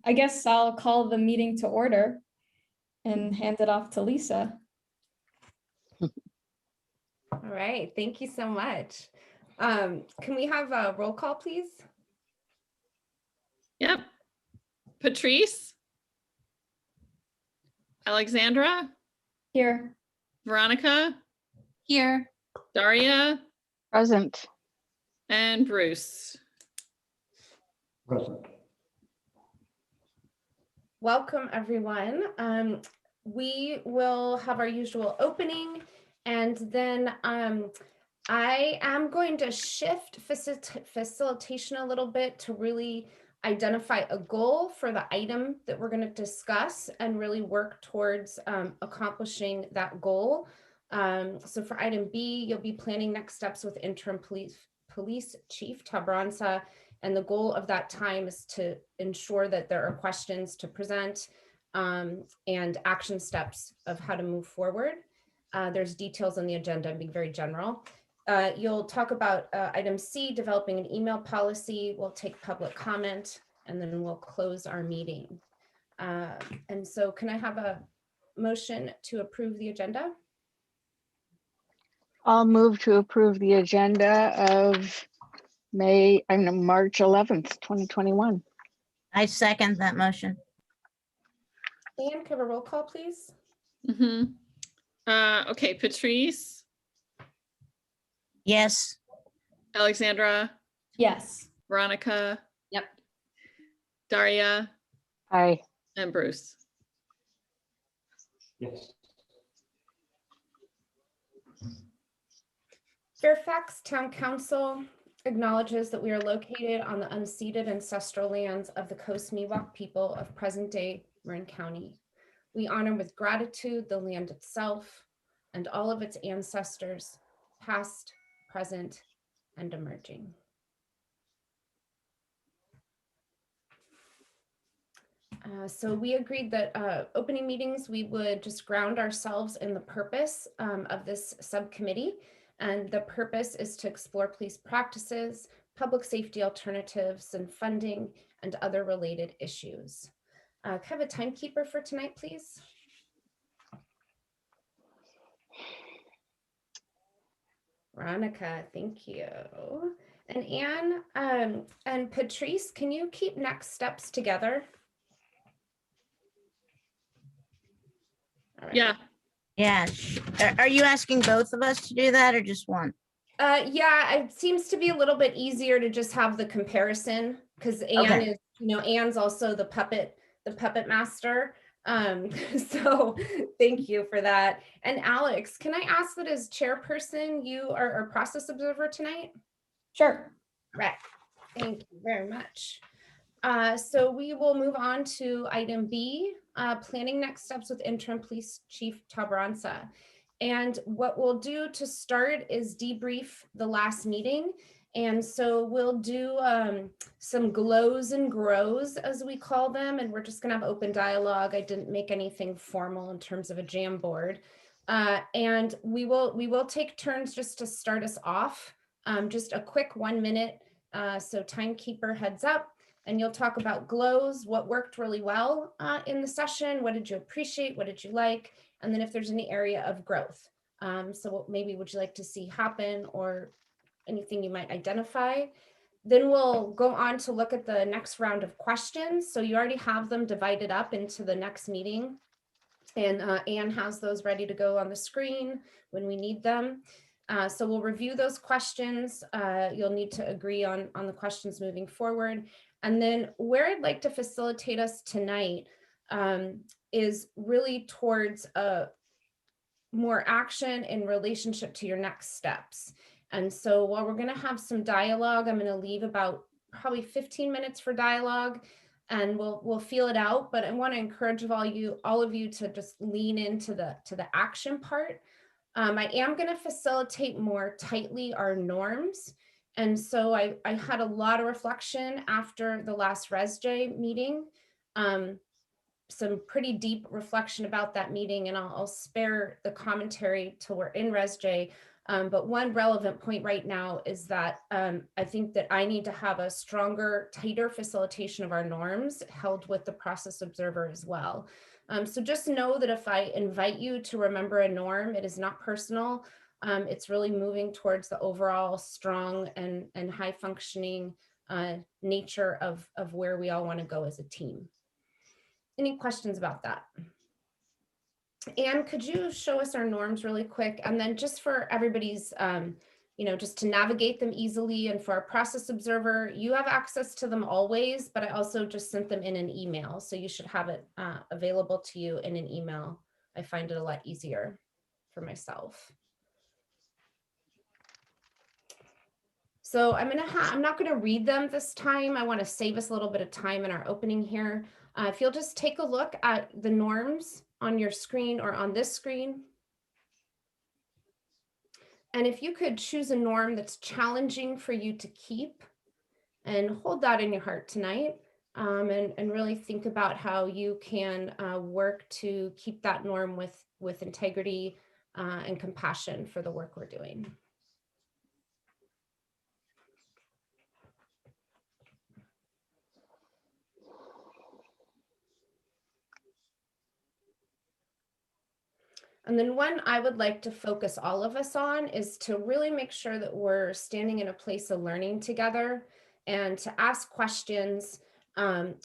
I guess I'll call the meeting to order and hand it off to Lisa. All right, thank you so much. Can we have a roll call, please? Yep. Patrice? Alexandra? Here. Veronica? Here. Daria? Present. And Bruce. Present. Welcome, everyone. We will have our usual opening, and then I am going to shift facilitation a little bit to really identify a goal for the item that we're going to discuss and really work towards accomplishing that goal. So for item B, you'll be planning next steps with interim police chief Tabranza, and the goal of that time is to ensure that there are questions to present and action steps of how to move forward. There's details on the agenda, being very general. You'll talk about item C, developing an email policy. We'll take public comment, and then we'll close our meeting. And so can I have a motion to approve the agenda? I'll move to approve the agenda of March 11th, 2021. I second that motion. And can I have a roll call, please? Okay, Patrice? Yes. Alexandra? Yes. Veronica? Yep. Daria? Aye. And Bruce. Yes. Fairfax Town Council acknowledges that we are located on the unceded ancestral lands of the Coast Miwok people of present-day Marin County. We honor with gratitude the land itself and all of its ancestors, past, present, and emerging. So we agreed that opening meetings, we would just ground ourselves in the purpose of this subcommittee. And the purpose is to explore police practices, public safety alternatives, and funding, and other related issues. Can I have a timekeeper for tonight, please? Veronica, thank you. And Anne and Patrice, can you keep next steps together? All right. Yeah. Yeah. Are you asking both of us to do that or just one? Yeah, it seems to be a little bit easier to just have the comparison because Anne Okay. is, Anne's also the puppet master. So thank you for that. And Alex, can I ask that as chairperson, you are our process observer tonight? Sure. Right. Thank you very much. So we will move on to item B, planning next steps with interim police chief Tabranza. And what we'll do to start is debrief the last meeting. And so we'll do some glows and grows, as we call them, and we're just gonna have open dialogue. I didn't make anything formal in terms of a jam board. And we will take turns just to start us off. Just a quick 1 minute, so timekeeper heads up. And you'll talk about glows, what worked really well in the session, what did you appreciate, what did you like, and then if there's any area of growth. So what maybe would you like to see happen or anything you might identify. Then we'll go on to look at the next round of questions. So you already have them divided up into the next meeting. And Anne has those ready to go on the screen when we need them. So we'll review those questions. You'll need to agree on the questions moving forward. And then where I'd like to facilitate us tonight is really towards more action in relationship to your next steps. And so while we're going to have some dialogue, I'm going to leave about probably 15 minutes for dialogue, and we'll feel it out. But I want to encourage all of you to just lean into the action part. I am going to facilitate more tightly our norms. And so I had a lot of reflection after the last RESJ meeting, some pretty deep reflection about that meeting, and I'll spare the commentary till we're in RESJ But one relevant point right now is that I think that I need to have a stronger, tighter facilitation of our norms held with the process observer as well. So just know that if I invite you to remember a norm, it is not personal. It's really moving towards the overall strong and high functioning nature of where we all want to go as a team. Any questions about that? Anne, could you show us our norms really quick? And then just for everybody's, just to navigate them easily, and for our process observer, you have access to them always, but I also just sent them in an email. So you should have it available to you in an email. I find it a lot easier for myself. So I'm not gonna read them this time. I wanna save us a little bit of time in our opening here. If you'll just take a look at the norms on your screen or on this screen. And if you could choose a norm that's challenging for you to keep, and hold that in your heart tonight, and really think about how you can work to keep that norm with integrity and compassion for the work we're doing. And then one I would like to focus all of us on is to really make sure that we're standing in a place of learning together, and to ask questions and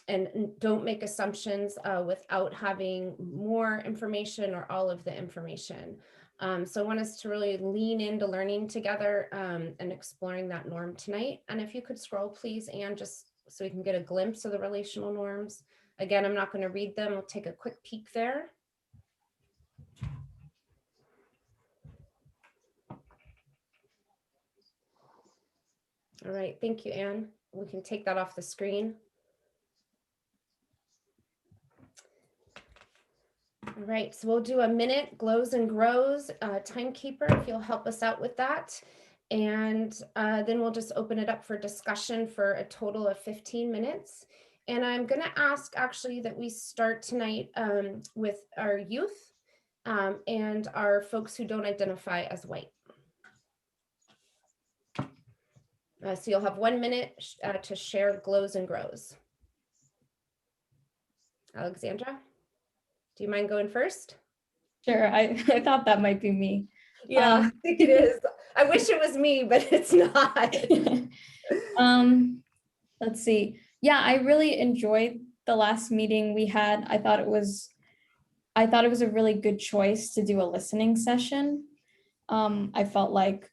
don't make assumptions without having more information or all of the information. So I want us to really lean into learning together and exploring that norm tonight. And if you could scroll, please, Anne, just so we can get a glimpse of the relational norms. Again, I'm not going to read them. We'll take a quick peek there. All right, thank you, Anne. We can take that off the screen. All right, so we'll do a minute glows and grows. Timekeeper, if you'll help us out with that. And then we'll just open it up for discussion for a total of 15 minutes. And I'm gonna ask actually that we start tonight with our youth and our folks who don't identify as white. So you'll have 1 minute to share glows and grows. Alexandra, do you mind going first? Sure, I thought that might be me. Yeah, I think it is. I wish it was me, but it's not. Let's see. Yeah, I really enjoyed the last meeting we had. I thought it was a really good choice to do a listening session. I felt like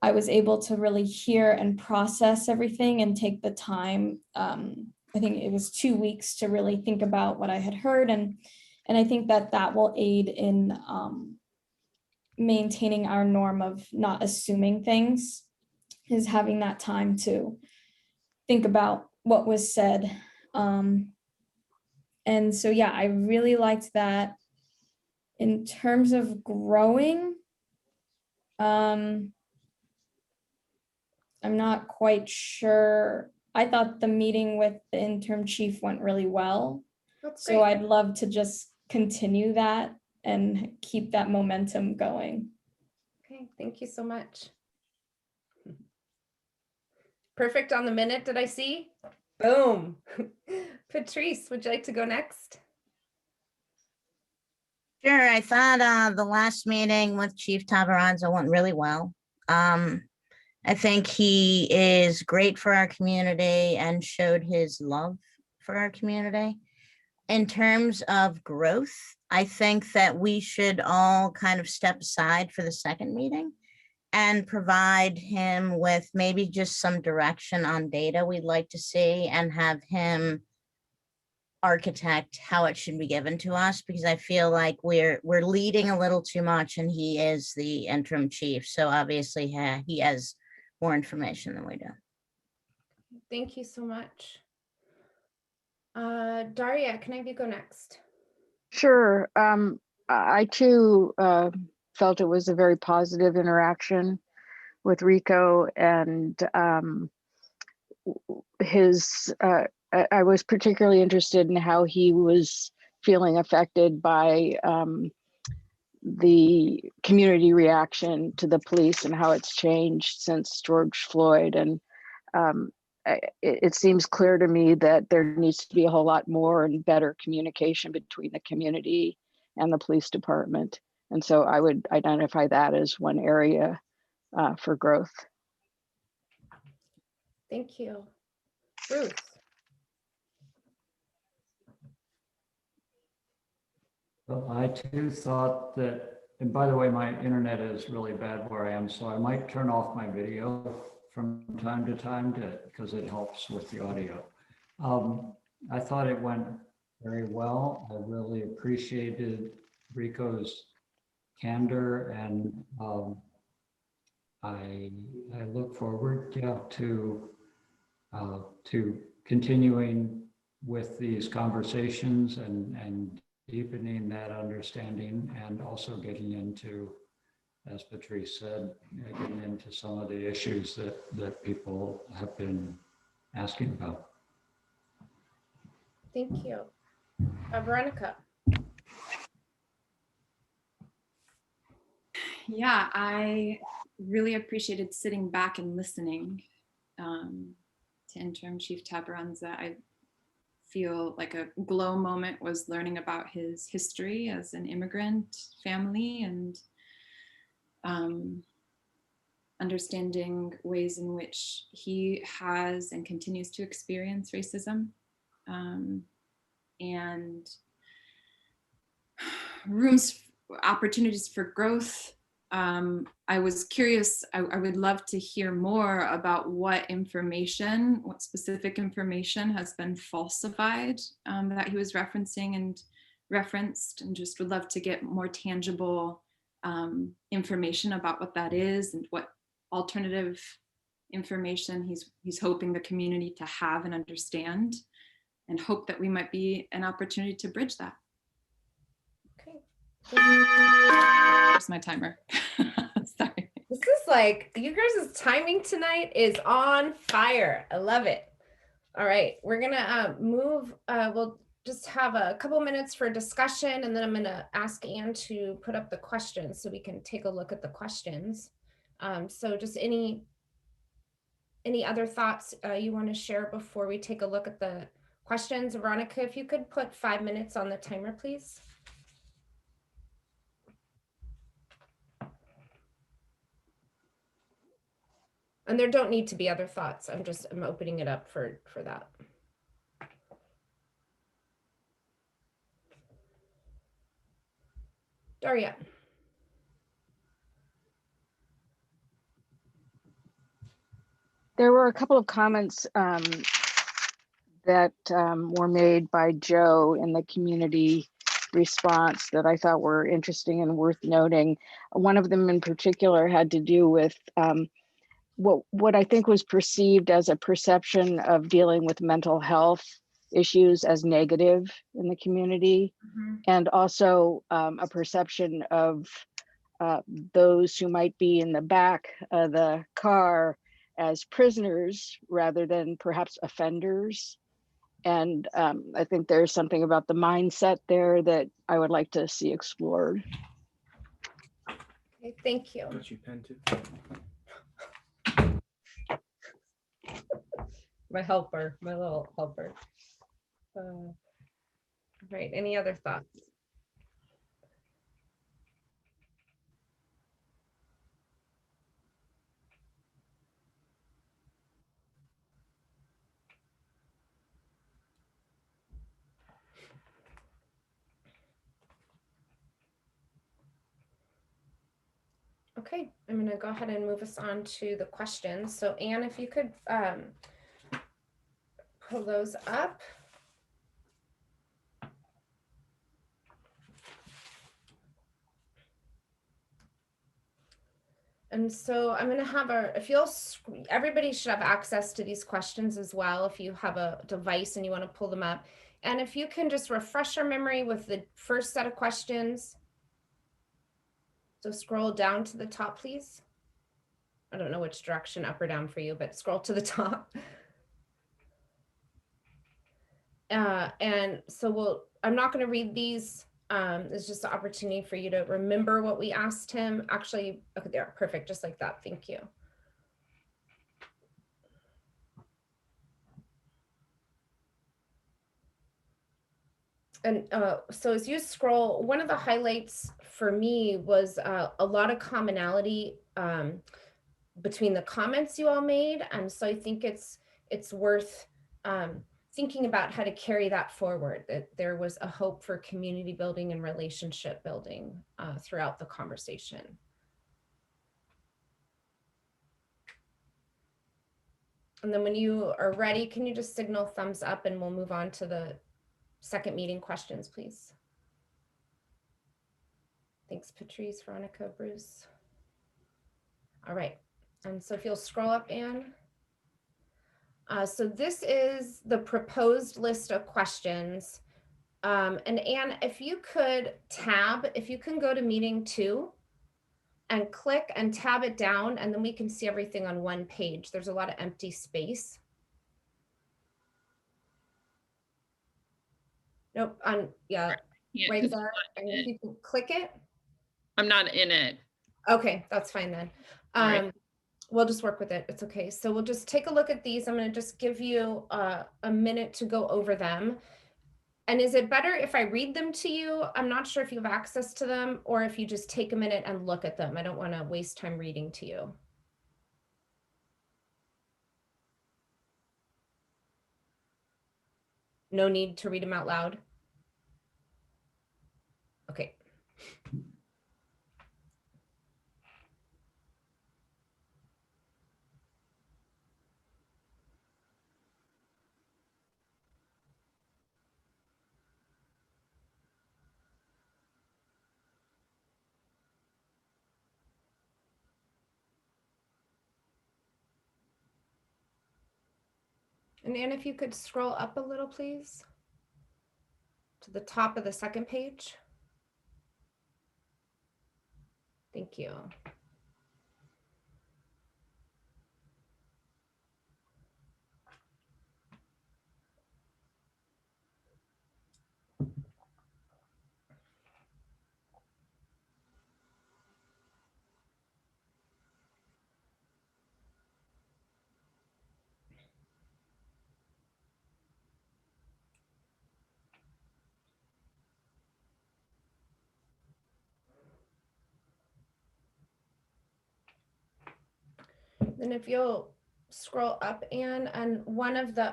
I was able to really hear and process everything and take the time. I think it was 2 weeks to really think about what I had heard. And I think that will aid in maintaining our norm of not assuming things, is having that time to think about what was said. And so, yeah, I really liked that. In terms of growing, I'm not quite sure. I thought the meeting with the interim chief went really well. That's So great. I'd love to just continue that and keep that momentum going. Okay, thank you so much. Perfect on the minute, did I see? Boom. Patrice, would you like to go next? Sure, I thought the last meeting with Chief Tabaranza went really well. I think he is great for our community and showed his love for our community. In terms of growth, I think that we should all kind of step aside for the second meeting and provide him with maybe just some direction on data we'd like to see, and have him architect how it should be given to us, because I feel like we're leading a little too much, and he is the interim chief. So obviously he has more information than we do. Thank you so much. Daria, can I have you go next? Sure. I too felt it was a very positive interaction with Rico, and I was particularly interested in how he was feeling affected by the community reaction to the police and how it's changed since George Floyd. And it seems clear to me that there needs to be a whole lot more and better communication between the community and the police department. And so I would identify that as one area for growth. Thank you. Bruce. Well, I too thought that, and by the way, my internet is really bad where I am, so I might turn off my video from time to time because it helps with the audio. I thought it went very well. I really appreciated Rico's candor, and I look forward to continuing with these conversations and deepening that understanding, and also getting into, as Patrice said, getting into some of the issues that people have been asking about. Thank you. Veronica. Yeah, I really appreciated sitting back and listening to Interim Chief Tabaranza. I feel like a glow moment was learning about his history as an immigrant family, and understanding ways in which he has and continues to experience racism, and opportunities for growth. I was curious, I would love to hear more about what specific information has been falsified that he was referencing and referenced, and just would love to get more tangible information about what that is and what alternative information he's hoping the community to have and understand, and hope that we might be an opportunity to bridge that. Okay. There's my timer. Sorry. This is like, you guys' timing tonight is on fire. I love it. All right, we're gonna move, we'll just have a couple minutes for discussion, and then I'm gonna ask Anne to put up the questions so we can take a look at the questions. So just any other thoughts you want to share before we take a look at the questions? Veronica, if you could put 5 minutes on the timer, please. And there don't need to be other thoughts. I'm opening it up for that. Daria. There were a couple of comments that were made by Joe in the community response that I thought were interesting and worth noting. One of them in particular had to do with what I think was perceived as a perception of dealing with mental health issues as negative in the community, and also a perception of those who might be in the back of the car as prisoners rather than perhaps offenders. And I think there's something about the mindset there that I would like to see explored. Okay, thank you. Got you pen too. My helper, my little helper. Right, any other thoughts? Okay, I'm going to go ahead and move us on to the questions. So Anne, if you could pull those up. And so I'm going to have everybody should have access to these questions as well if you have a device and you want to pull them up. And if you can just refresh your memory with the first set of questions. So scroll down to the top, please. I don't know which direction, up or down for you, but scroll to the top. And so I'm not going to read these It's just an opportunity for you to remember what we asked him. Actually, okay, there, perfect, just like that. Thank you. And so as you scroll, one of the highlights for me was a lot of commonality between the comments you all made. And so I think it's worth thinking about how to carry that forward, that there was a hope for community building and relationship building throughout the conversation. And then when you are ready, can you just signal thumbs up and we'll move on to the second meeting questions, please. Thanks, Patrice, Veronica, Bruce. All right, and so if you'll scroll up, Anne. So this is the proposed list of questions. And Anne, if you could tab, if you can go to meeting 2 and click and tab it down, and then we can see everything on one page. There's a lot of empty space. Nope, yeah, Yeah, right 'cause there. And if you can click it. I'm not in it. Okay, that's fine then. Right. We'll just work with it. It's okay. So we'll just take a look at these. I'm going to just give you a minute to go over them. And is it better if I read them to you? I'm not sure if you have access to them or if you just take a minute and look at them. I don't want to waste time reading to you. No need to read them out loud. Okay. And Anne, if you could scroll up a little, please, to the top of the second page. Thank you. Then if you'll scroll up, Anne, and one of the,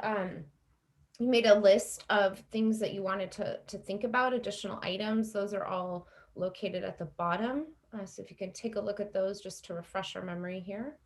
you made a list of things that you wanted to think about, additional items. Those are all located at the bottom. So if you can take a look at those just to refresh our memory here.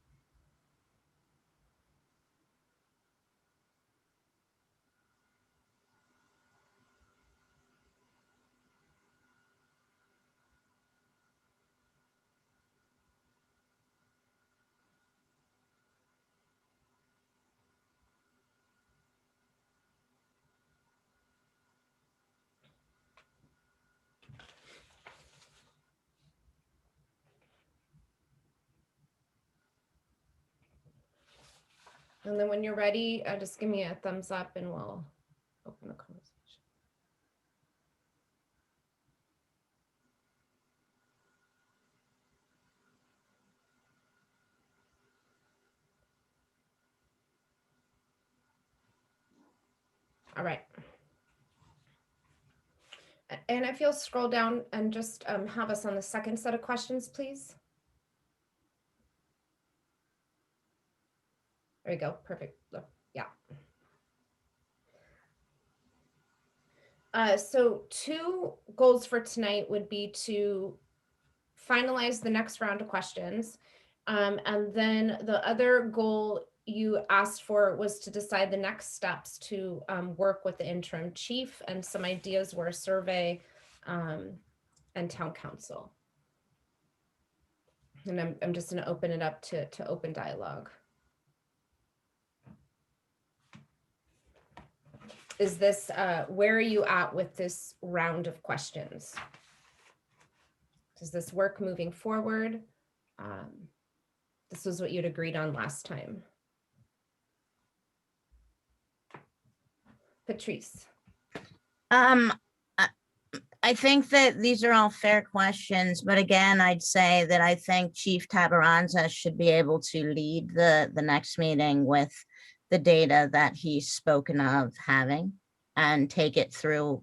And then when you're ready, just give me a thumbs up and we'll open the conversation. All right. And if you'll scroll down and just have us on the second set of questions, please. There you go. Perfect. Yeah. So 2 goals for tonight would be to finalize the next round of questions. And then the other goal you asked for was to decide the next steps to work with the interim chief, and some ideas were a survey and town council. And I'm just going to open it up to open dialogue. Is this, where are you at with this round of questions? Does this work moving forward? This was what you'd agreed on last time. Patrice. I I think that these are all fair questions, but again, I'd say that I think Chief Tabaranza should be able to lead the next meeting with the data that he's spoken of having and take us through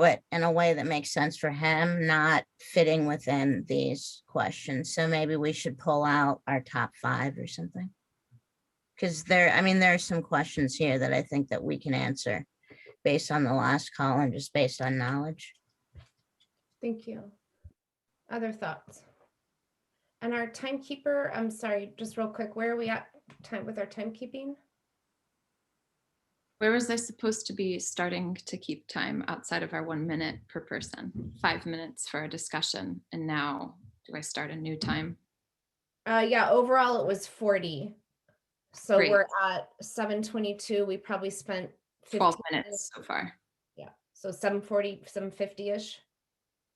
it in a way that makes sense for him, not fitting within these questions. So maybe we should pull out our top 5 or something. Because there are some questions here that I think that we can answer based on the last call and just based on knowledge. Thank you. Other thoughts? And our timekeeper, I'm sorry, just real quick, where are we at time with our timekeeping? Where was I supposed to be starting to keep time outside of our 1 minute per person, 5 minutes for a discussion? And now do I start a new time? Yeah, overall it was 40. So Great. we're at 7:22. We probably spent 12 15 minutes so far. Yeah, so 7:40, 7:50-ish.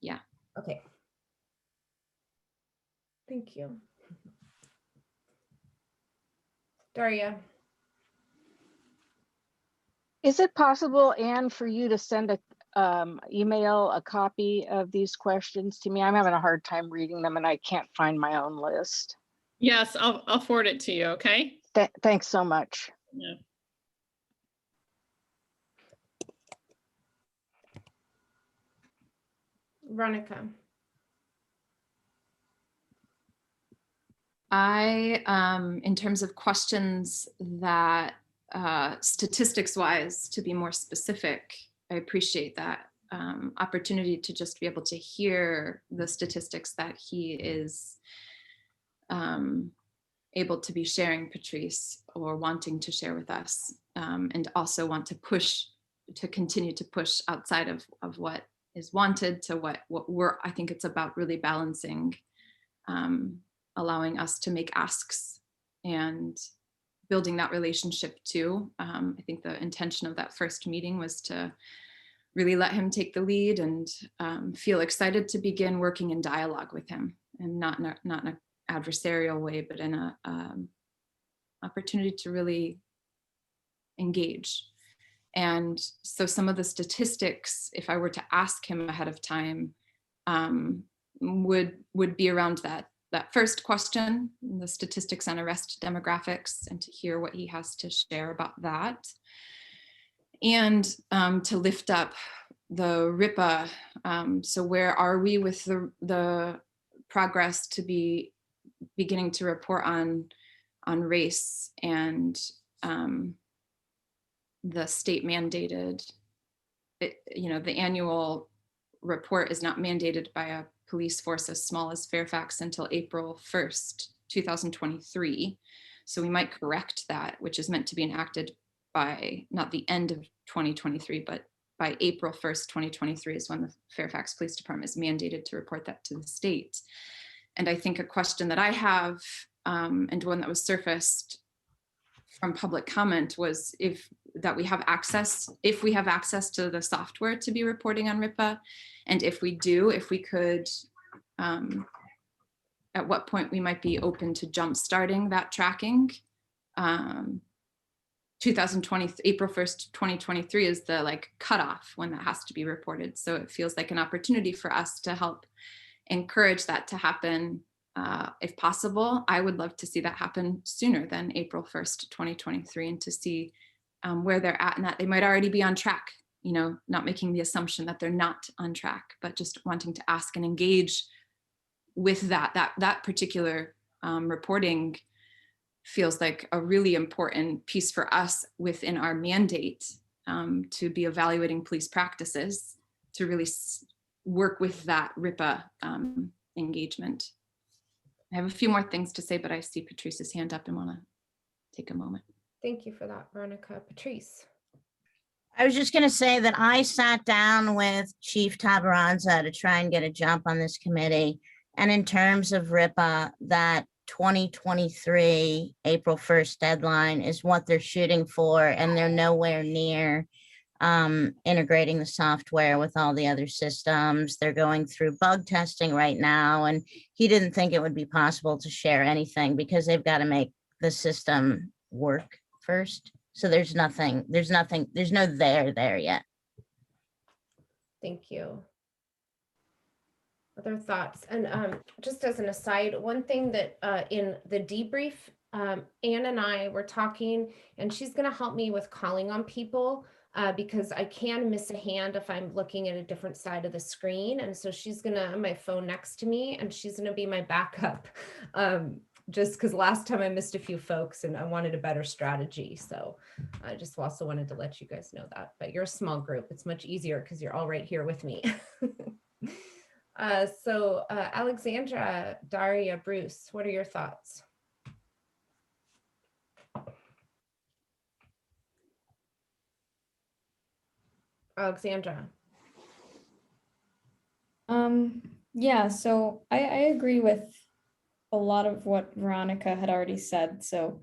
Yeah. Okay. Thank you. Daria. Is it possible, Anne, for you to send a email a copy of these questions to me? I'm having a hard time reading them and I can't find my own list. Yes, I'll forward it to you, okay? Thanks so much. Yeah. Veronica. In terms of questions that statistics wise, to be more specific, I appreciate that opportunity to just be able to hear the statistics that he is able to be sharing, Patrice, or wanting to share with us, and also want to continue to push outside of what is wanted to what we're, I think it's about really balancing, allowing us to make asks and building that relationship too. I think the intention of that first meeting was to really let him take the lead and feel excited to begin working in dialogue with him, and not in an adversarial way, but in a opportunity to really engage. And so some of the statistics, if I were to ask him ahead of time, would be around that first question, the statistics on arrest demographics, and to hear what he has to share about that. And to lift up the RIPA. So where are we with the progress to be beginning to report on race and the state mandated, the annual report is not mandated by a police force as small as Fairfax until April 1st, 2023. So we might correct that, which is meant to be enacted by not the end of 2023, but by April 1st, 2023 is when the Fairfax Police Department is mandated to report that to the state. And I think a question that I have, and one that was surfaced from public comment, was if we have access to the software to be reporting on RIPA, and if we do, if we could, at what point we might be open to jump starting that tracking. 2020, April 1st, 2023 is the cutoff when that has to be reported. So it feels like an opportunity for us to help encourage that to happen. If possible, I would love to see that happen sooner than April 1st, 2023, and to see where they're at, and that they might already be on track, not making the assumption that they're not on track, but just wanting to ask and engage with that particular reporting feels like a really important piece for us within our mandate, to be evaluating police practices, to really work with that RIPA engagement. I have a few more things to say, but I see Patrice's hand up and want to take a moment. Thank you for that, Veronica. Patrice. I was just going to say that I sat down with Chief Tabaranza to try and get a jump on this committee. And in terms of RIPA, that 2023 April 1st deadline is what they're shooting for, and they're nowhere near integrating the software with all the other systems. They're going through bug testing right now, and he didn't think it would be possible to share anything because they've got to make the system work first. So there's no there yet. Thank you. Other thoughts? And just as an aside, one thing that in the debrief, Anne and I were talking, and she's going to help me with calling on people because I can miss a hand if I'm looking at a different side of the screen. And so she's going to have my phone next to me, and she's going to be my backup. Just because last time I missed a few folks and I wanted a better strategy. So I just also wanted to let you guys know that. But you're a small group. It's much easier because you're all right here with me. Alexandra, Daria, Bruce, what are your thoughts? Alexandra. Yeah, so I agree with a lot of what Veronica had already said. So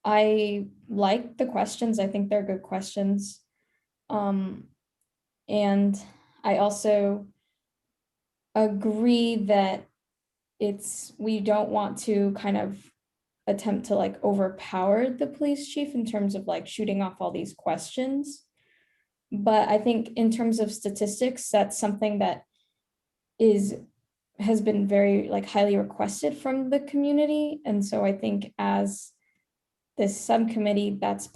I like the questions. I think they're good questions. And I also agree that we don't want to kind of attempt to like overpower the police chief in terms of like shooting off all these questions. But I think in terms of statistics, that's something that has been very like highly requested from the community. And so I think as this subcommittee, that's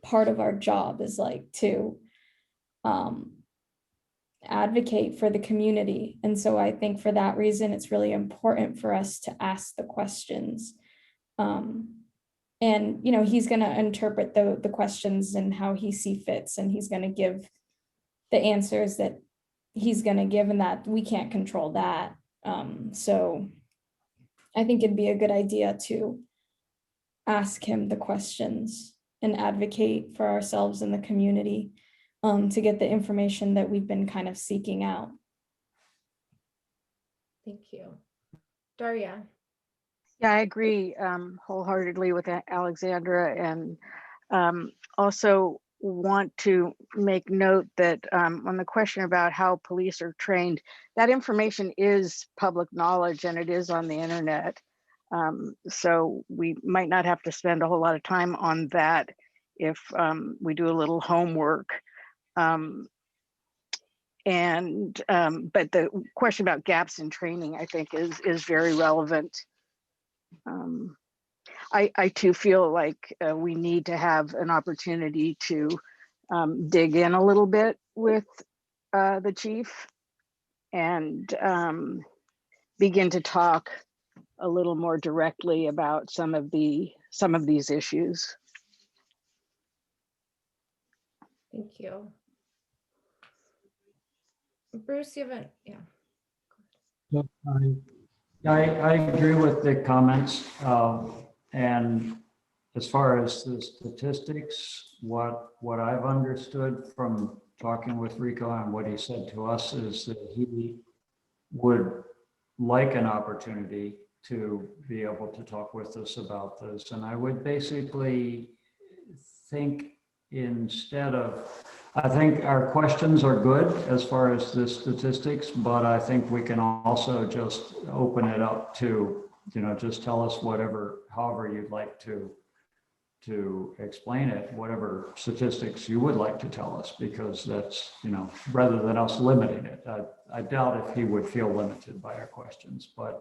part of our job, is like to advocate for the community. And so I think for that reason, it's really important for us to ask the questions. And, you know, he's going to interpret the questions and how he sees fits, and he's going to give the answers that he's going to give, and that we can't control that. So I think it'd be a good idea to ask him the questions and advocate for ourselves in the community to get the information that we've been kind of seeking out. Thank you. Daria. Yeah, I agree wholeheartedly with Alexandra, and also want to make note that on the question about how police are trained, that information is public knowledge and it is on the internet. So we might not have to spend a whole lot of time on that if we do a little homework. But the question about gaps in training, I think, is very relevant. I too feel like we need to have an opportunity to dig in a little bit with the chief and begin to talk a little more directly about some of these issues. Thank you. Bruce, you haven't, yeah. So I agree with the comments. And as far as the statistics, what I've understood from talking with Rico and what he said to us is that he would like an opportunity to be able to talk with us about this. And I would basically think I think our questions are good as far as the statistics, but I think we can also just open it up to, you know, just tell us however you'd like to explain it, whatever statistics you would like to tell us, because that's, you know, rather than us limiting it. I doubt if he would feel limited by our questions, but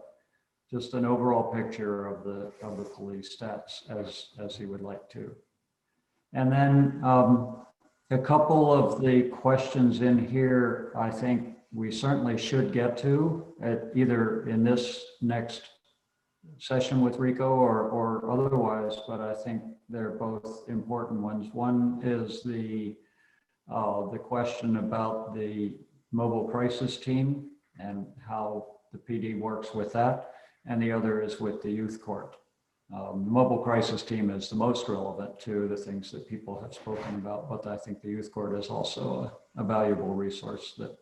just an overall picture of the police stats as he would like to. And then a couple of the questions in here, I think we certainly should get to either in this next session with Rico or otherwise, but I think they're both important ones. One is the question about the mobile crisis team and how the PD works with that. And the other is with the youth court. The mobile crisis team is the most relevant to the things that people have spoken about, but I think the youth court is also a valuable resource that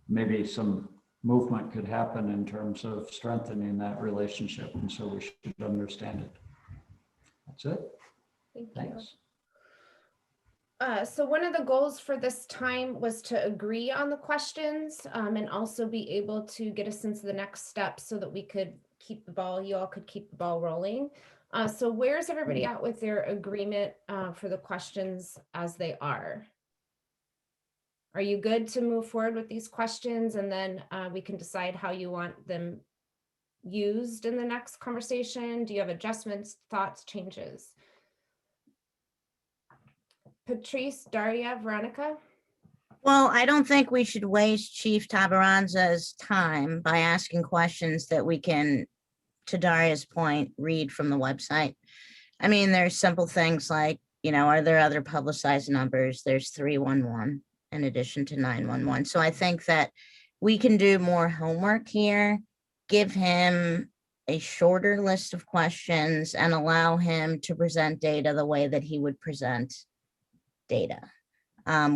maybe some movement could happen in terms of strengthening that relationship. And so we should understand it. That's it. Thanks. So one of the goals for this time was to agree on the questions and also be able to get a sense of the next steps so that we could you all could keep the ball rolling. So where's everybody at with their agreement for the questions as they are? Are you good to move forward with these questions, and then we can decide how you want them used in the next conversation? Do you have adjustments, thoughts, changes? Patrice, Daria, Veronica? Well, I don't think we should waste Chief Tabaranza's time by asking questions that we can, to Daria's point, read from the website. I mean, there's simple things like, you know, are there other publicized numbers? There's 311 in addition to 911. So I think that we can do more homework here, give him a shorter list of questions and allow him to present data the way that he would present data.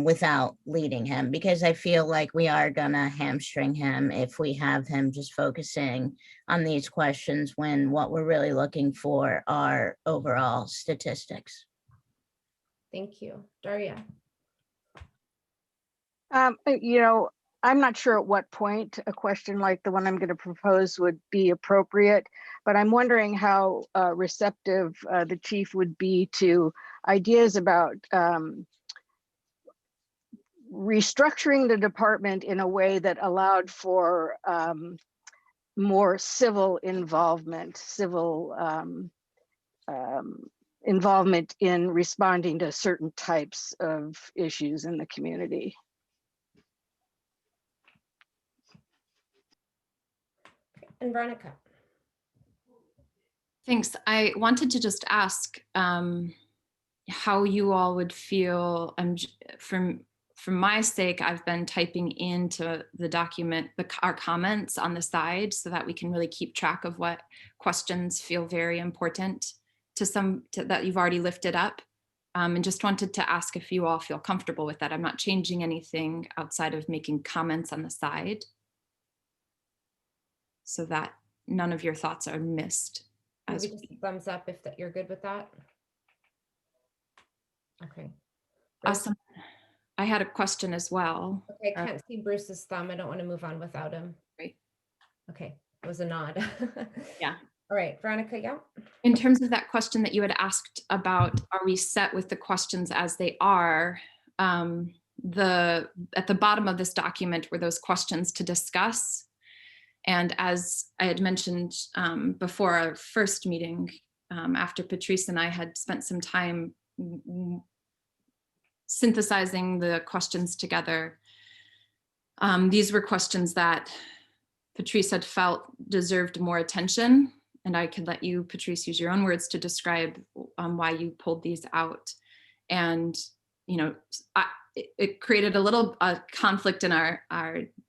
Without leading him, because I feel like we are gonna hamstring him if we have him just focusing on these questions when what we're really looking for are overall statistics. Thank you. Daria? You know, I'm not sure at what point a question like the one I'm going to propose would be appropriate, but I'm wondering how receptive the chief would be to ideas about restructuring the department in a way that allowed for more civil involvement, involvement in responding to certain types of issues in the community. And Veronica? Thanks. I wanted to just ask how you all would feel. For my sake, I've been typing into the document our comments on the side so that we can really keep track of what questions feel very important that you've already lifted up. And just wanted to ask if you all feel comfortable with that. I'm not changing anything outside of making comments on the side so that none of your thoughts are missed. Maybe just a thumbs up if you're good with that. Okay. Awesome. I had a question as well. Okay, I can't see Bruce's thumb. I don't want to move on without him. Right. Okay, it was a nod. Yeah. All right, Veronica, yeah. In terms of that question that you had asked about, are we set with the questions as they are? At the bottom of this document were those questions to discuss. And as I had mentioned before our first meeting, after Patrice and I had spent some time synthesizing the questions together, these were questions that Patrice had felt deserved more attention. And I could let you, Patrice, use your own words to describe why you pulled these out. And, you know, it created a little conflict in our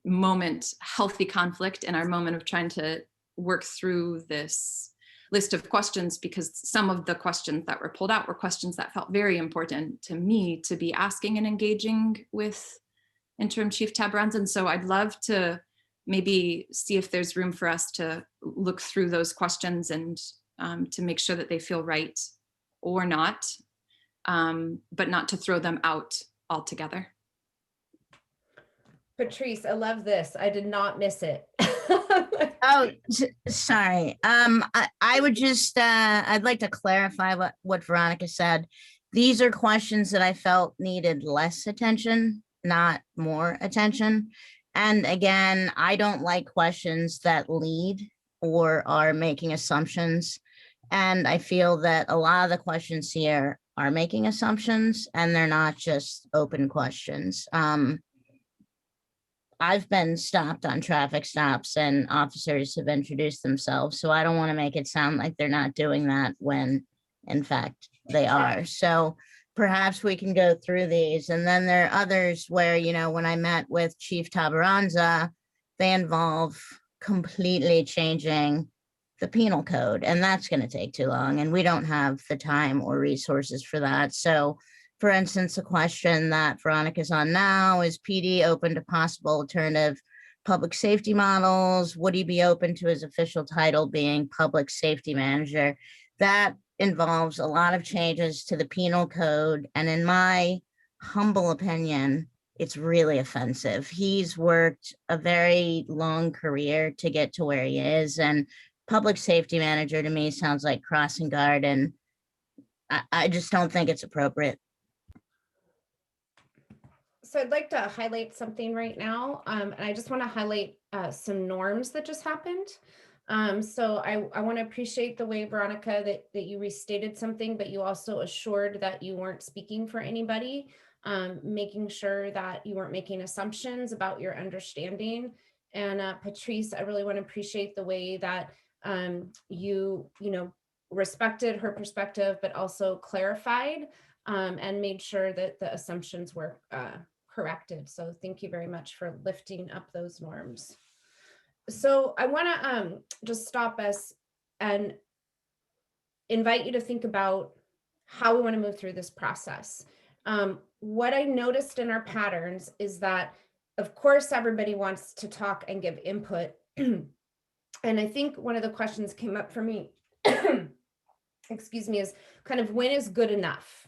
moment, healthy conflict in our moment of trying to work through this list of questions, because some of the questions that were pulled out were questions that felt very important to me to be asking and engaging with Interim Chief Tabaranza. And so I'd love to maybe see if there's room for us to look through those questions and to make sure that they feel right or not, but not to throw them out altogether. Patrice, I love this. I did not miss it. Oh, sorry. I would just, I'd like to clarify what Veronica said. These are questions that I felt needed less attention, not more attention. And again, I don't like questions that lead or are making assumptions. And I feel that a lot of the questions here are making assumptions and they're not just open questions. I've been stopped on traffic stops and officers have introduced themselves. So I don't want to make it sound like they're not doing that when in fact they are. So perhaps we can go through these. And then there are others where, you know, when I met with Chief Tabaranza, they involve completely changing the penal code, and that's going to take too long. And we don't have the time or resources for that. So for instance, a question that Veronica's on now is PD open to possible alternative public safety models? Would he be open to his official title being public safety manager? That involves a lot of changes to the penal code. And in my humble opinion, it's really offensive. He's worked a very long career to get to where he is. And public safety manager to me sounds like crossing guard, and I just don't think it's appropriate. So I'd like to highlight something right now, and I just want to highlight some norms that just happened. So I want to appreciate the way, Veronica, that you restated something, but you also assured that you weren't speaking for anybody, making sure that you weren't making assumptions about your understanding. And Patrice, I really want to appreciate the way that you respected her perspective, but also clarified and made sure that the assumptions were corrected. So thank you very much for lifting up those norms. So I want to just stop us and invite you to think about how we want to move through this process. What I noticed in our patterns is that, of course, everybody wants to talk and give input. And I think one of the questions came up for me, excuse me, is kind of when is good enough?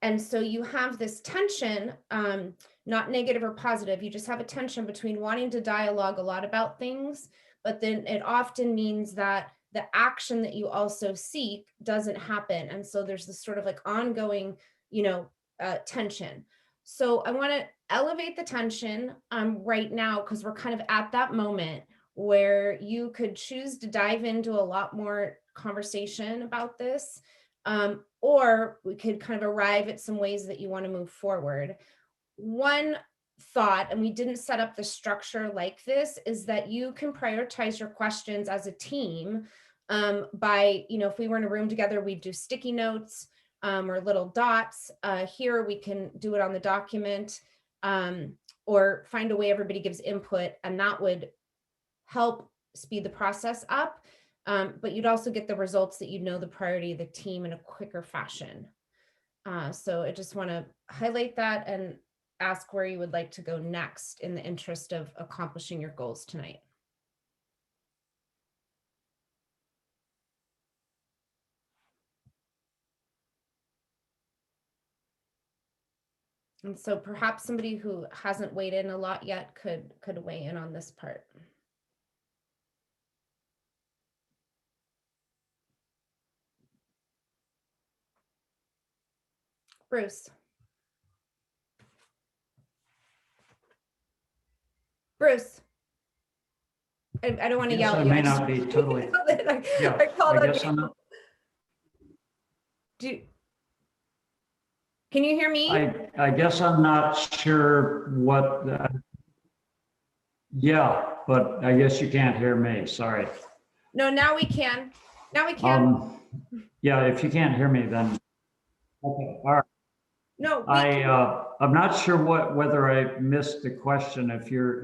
And so you have this tension, not negative or positive, you just have a tension between wanting to dialogue a lot about things, but then it often means that the action that you also seek doesn't happen. And so there's this sort of like ongoing, tension. So I want to elevate the tension right now, because we're kind of at that moment where you could choose to dive into a lot more conversation about this. Or we could kind of arrive at some ways that you want to move forward. One thought, and we didn't set up the structure like this, is that you can prioritize your questions as a team by, if we were in a room together, we'd do sticky notes or little dots. Here we can do it on the document or find a way everybody gives input, and that would help speed the process up. But you'd also get the results that the priority of the team in a quicker fashion. So I just want to highlight that and ask where you would like to go next in the interest of accomplishing your goals tonight. And so perhaps somebody who hasn't weighed in a lot yet could weigh in on this part. Bruce. Bruce. I don't want to yell at you. I may not be totally. Yeah, I guess I'm not. Can you hear me? I guess I'm not sure what. Yeah, but I guess you can't hear me. Sorry. No, now we can. Now we can. Yeah, if you can't hear me, then okay. All right. No, I'm not sure whether I missed the question. If you're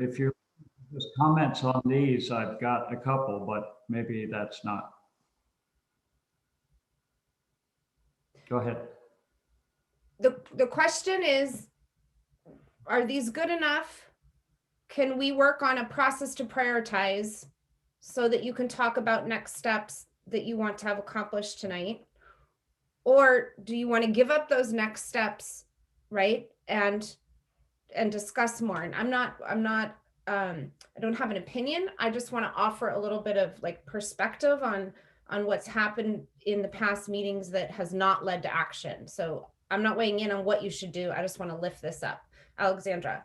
just comments on these, I've got a couple, but maybe that's not. Go ahead. The question is, are these good enough? Can we work on a process to prioritize so that you can talk about next steps that you want to have accomplished tonight? Or do you want to give up those next steps, right? And discuss more? And I don't have an opinion. I just want to offer a little bit of like perspective on what's happened in the past meetings that has not led to action. So I'm not weighing in on what you should do. I just want to lift this up. Alexandra.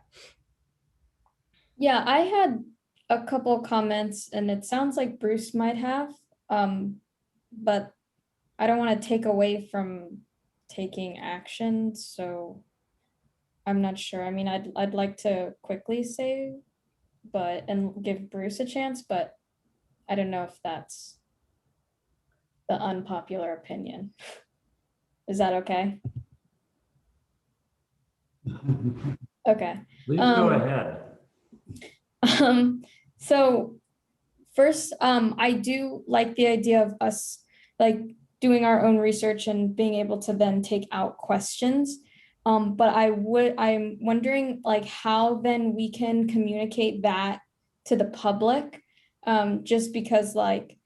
Yeah, I had a couple of comments, and it sounds like Bruce might have, but I don't want to take away from taking action, so I'm not sure. I mean, I'd like to quickly say, and give Bruce a chance, but I don't know if that's the unpopular opinion. Is that okay? Okay. Please go ahead. So first, I do like the idea of us like doing our own research and being able to then take out questions. But I'm wondering like how then we can communicate that to the public, just because like,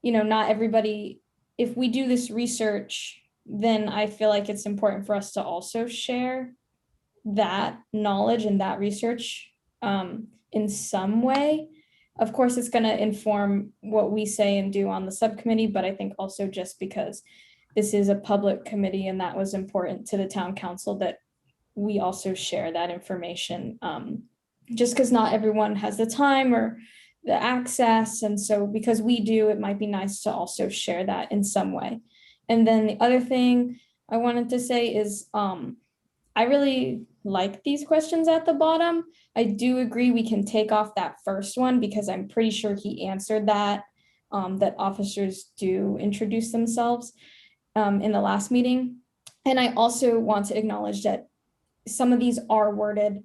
not everybody, if we do this research, then I feel like it's important for us to also share that knowledge and that research in some way. Of course, it's going to inform what we say and do on the subcommittee, but I think also just because this is a public committee and that was important to the town council that we also share that information. Just because not everyone has the time or the access. And so because we do, it might be nice to also share that in some way. And then the other thing I wanted to say is I really like these questions at the bottom. I do agree we can take off that first one because I'm pretty sure he answered that, that officers do introduce themselves in the last meeting. And I also want to acknowledge that some of these are worded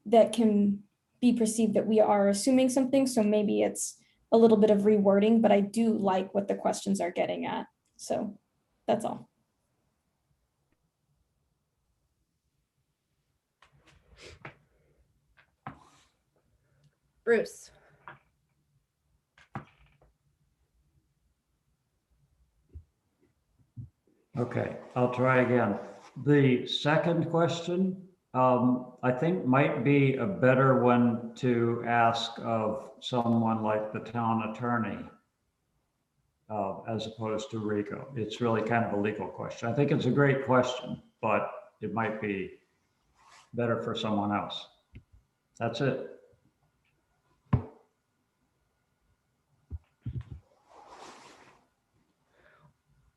that can be perceived that we are assuming something. So maybe it's a little bit of rewording, but I do like what the questions are getting at. So that's all. Bruce. Okay, I'll try again. The second question, I think might be a better one to ask of someone like the town attorney, as opposed to Rico. It's really kind of a legal question. I think it's a great question, but it might be better for someone else. That's it.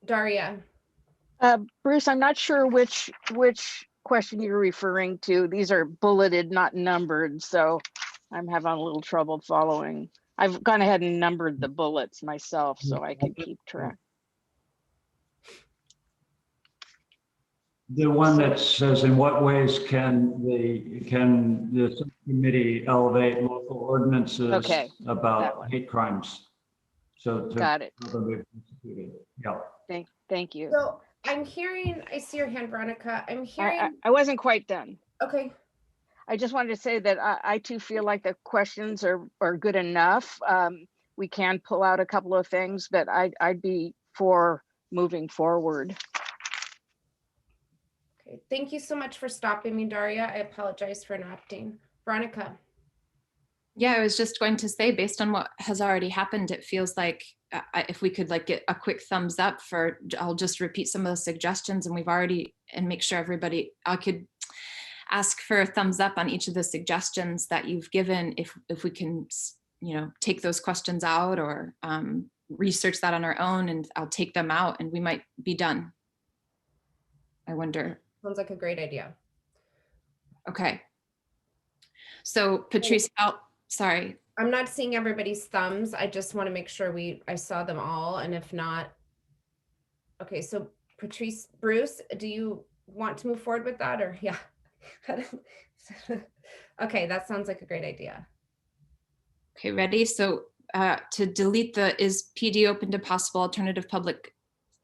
Daria. Bruce, I'm not sure which question you're referring to. These are bulleted, not numbered, so I'm having a little trouble following. I've gone ahead and numbered the bullets myself so I can keep track. The one that says, in what ways can the subcommittee elevate local ordinances about hate crimes? So Got it. Yeah. Thank you. So I'm hearing, I see your hand, Veronica. I'm hearing. I wasn't quite done. Okay. I just wanted to say that I too feel like the questions are good enough. We can pull out a couple of things, but I'd be for moving forward. Okay. Thank you so much for stopping me, Daria. I apologize for interrupting. Veronica. Yeah, I was just going to say, based on what has already happened, it feels like if we could like get a quick thumbs up for, I'll just repeat some of the suggestions and make sure everybody, I could ask for a thumbs up on each of the suggestions that you've given, if we can, take those questions out or research that on our own, and I'll take them out and we might be done. I wonder. Sounds like a great idea. Okay. So Patrice, sorry. I'm not seeing everybody's thumbs. I just want to make sure I saw them all. And if not, okay. So Patrice, Bruce, do you want to move forward with that or yeah? Okay. That sounds like a great idea. Okay, ready? So to delete the, is PD open to possible alternative public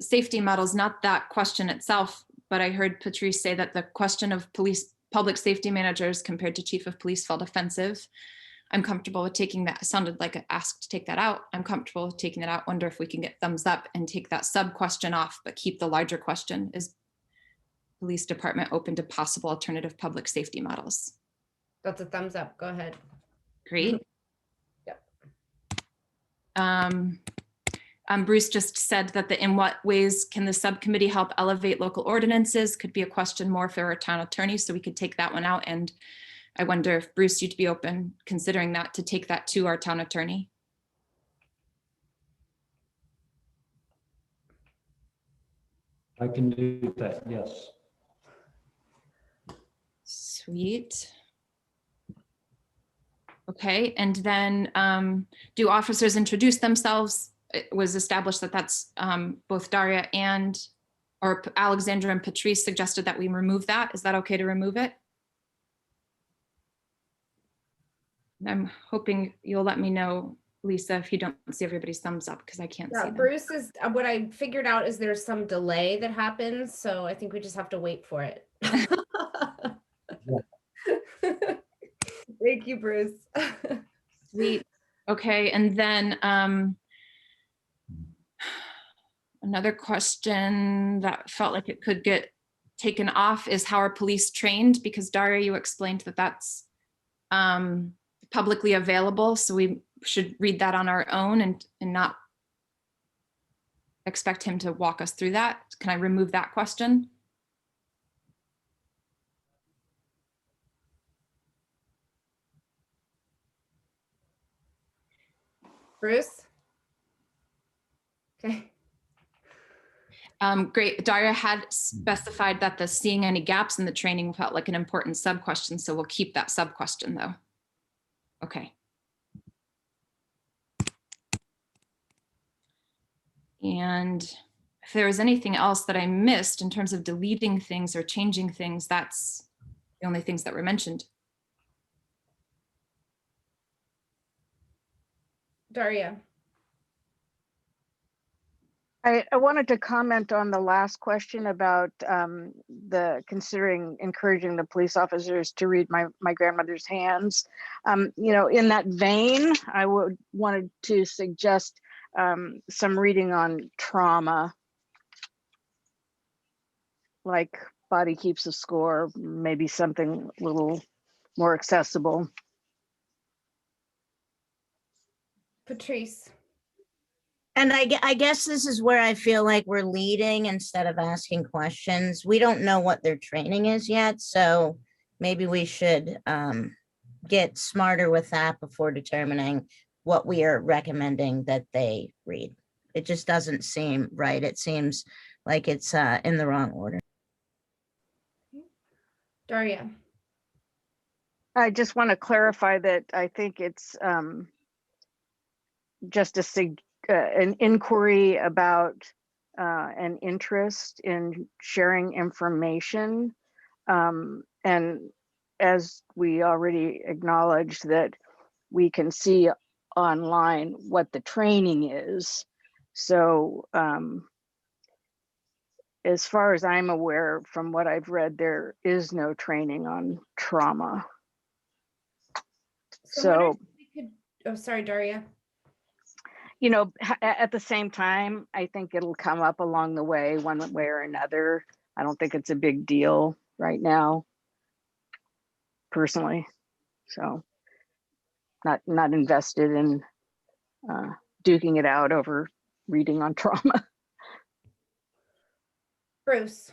safety models? Not that question itself, but I heard Patrice say that the question of public safety managers compared to chief of police felt offensive. I'm comfortable with taking that. It sounded like an ask to take that out. I'm comfortable with taking it out. Wonder if we can get thumbs up and take that sub question off, but keep the larger question. Is police department open to possible alternative public safety models? That's a thumbs up. Go ahead. Great. Yep. Bruce just said that in what ways can the subcommittee help elevate local ordinances could be a question more for our town attorney, so we could take that one out. And I wonder if Bruce, you'd be open considering that to take that to our town attorney. I can do that, yes. Sweet. Okay, and then do officers introduce themselves? It was established that that's both Daria or Alexandra and Patrice suggested that we remove that. Is that okay to remove it? I'm hoping you'll let me know, Lisa, if you don't see everybody's thumbs up because I can't see them. Bruce is, what I figured out is there's some delay that happens. So I think we just have to wait for it. Thank you, Bruce. Sweet. Okay, and then another question that felt like it could get taken off is how are police trained? Because Daria, you explained that that's publicly available, so we should read that on our own and not expect him to walk us through that. Can I remove that question? Bruce? Okay. Great. Daria had specified that the seeing any gaps in the training felt like an important sub-question, so we'll keep that sub-question though. Okay. And if there was anything else that I missed in terms of deleting things or changing things, that's the only things that were mentioned. Daria? I wanted to comment on the last question about the considering encouraging the police officers to read my grandmother's hands. You know, in that vein, I wanted to suggest some reading on trauma, like Body Keeps a Score, maybe something a little more accessible. Patrice? And I guess this is where I feel like we're leading instead of asking questions. We don't know what their training is yet, so maybe we should get smarter with that before determining what we are recommending that they read. It just doesn't seem right. It seems like it's in the wrong order. Daria? I just want to clarify that I think it's just an inquiry about an interest in sharing information. And as we already acknowledged, that we can see online what the training is. So as far as I'm aware, from what I've read, there is no training on trauma. So oh, sorry, Daria. You know, at the same time, I think it'll come up along the way, one way or another. I don't think it's a big deal right now, personally. So not invested in duking it out over reading on trauma. Bruce?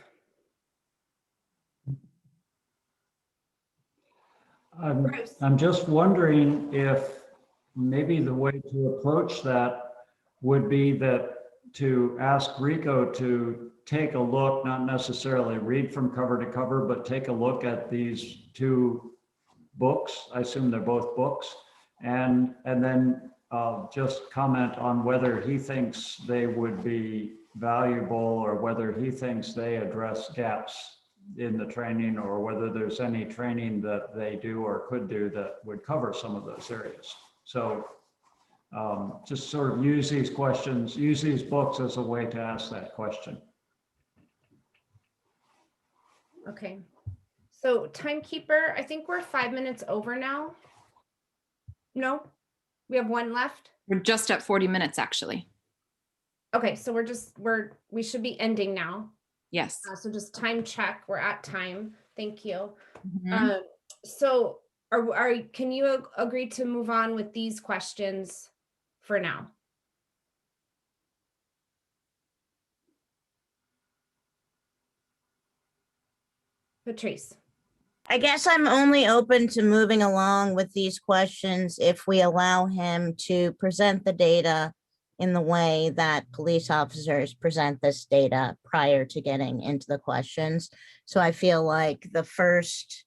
Bruce? I'm just wondering if maybe the way to approach that would be that to ask Rico to take a look, not necessarily read from cover to cover, but take a look at these two books. I assume they're both books, and then just comment on whether he thinks they would be valuable or whether he thinks they address gaps in the training, or whether there's any training that they do or could do that would cover some of those areas. So just sort of use these questions, use these books as a way to ask that question. Okay. So timekeeper, I think we're 5 minutes over now. No, we have one left. We're just at 40 minutes, actually. Okay, so we should be ending now. Yes. So just time check, we're at time. Thank you. Mhm. So can you agree to move on with these questions for now? Patrice? I guess I'm only open to moving along with these questions if we allow him to present the data in the way that police officers present this data prior to getting into the questions. So I feel like the first,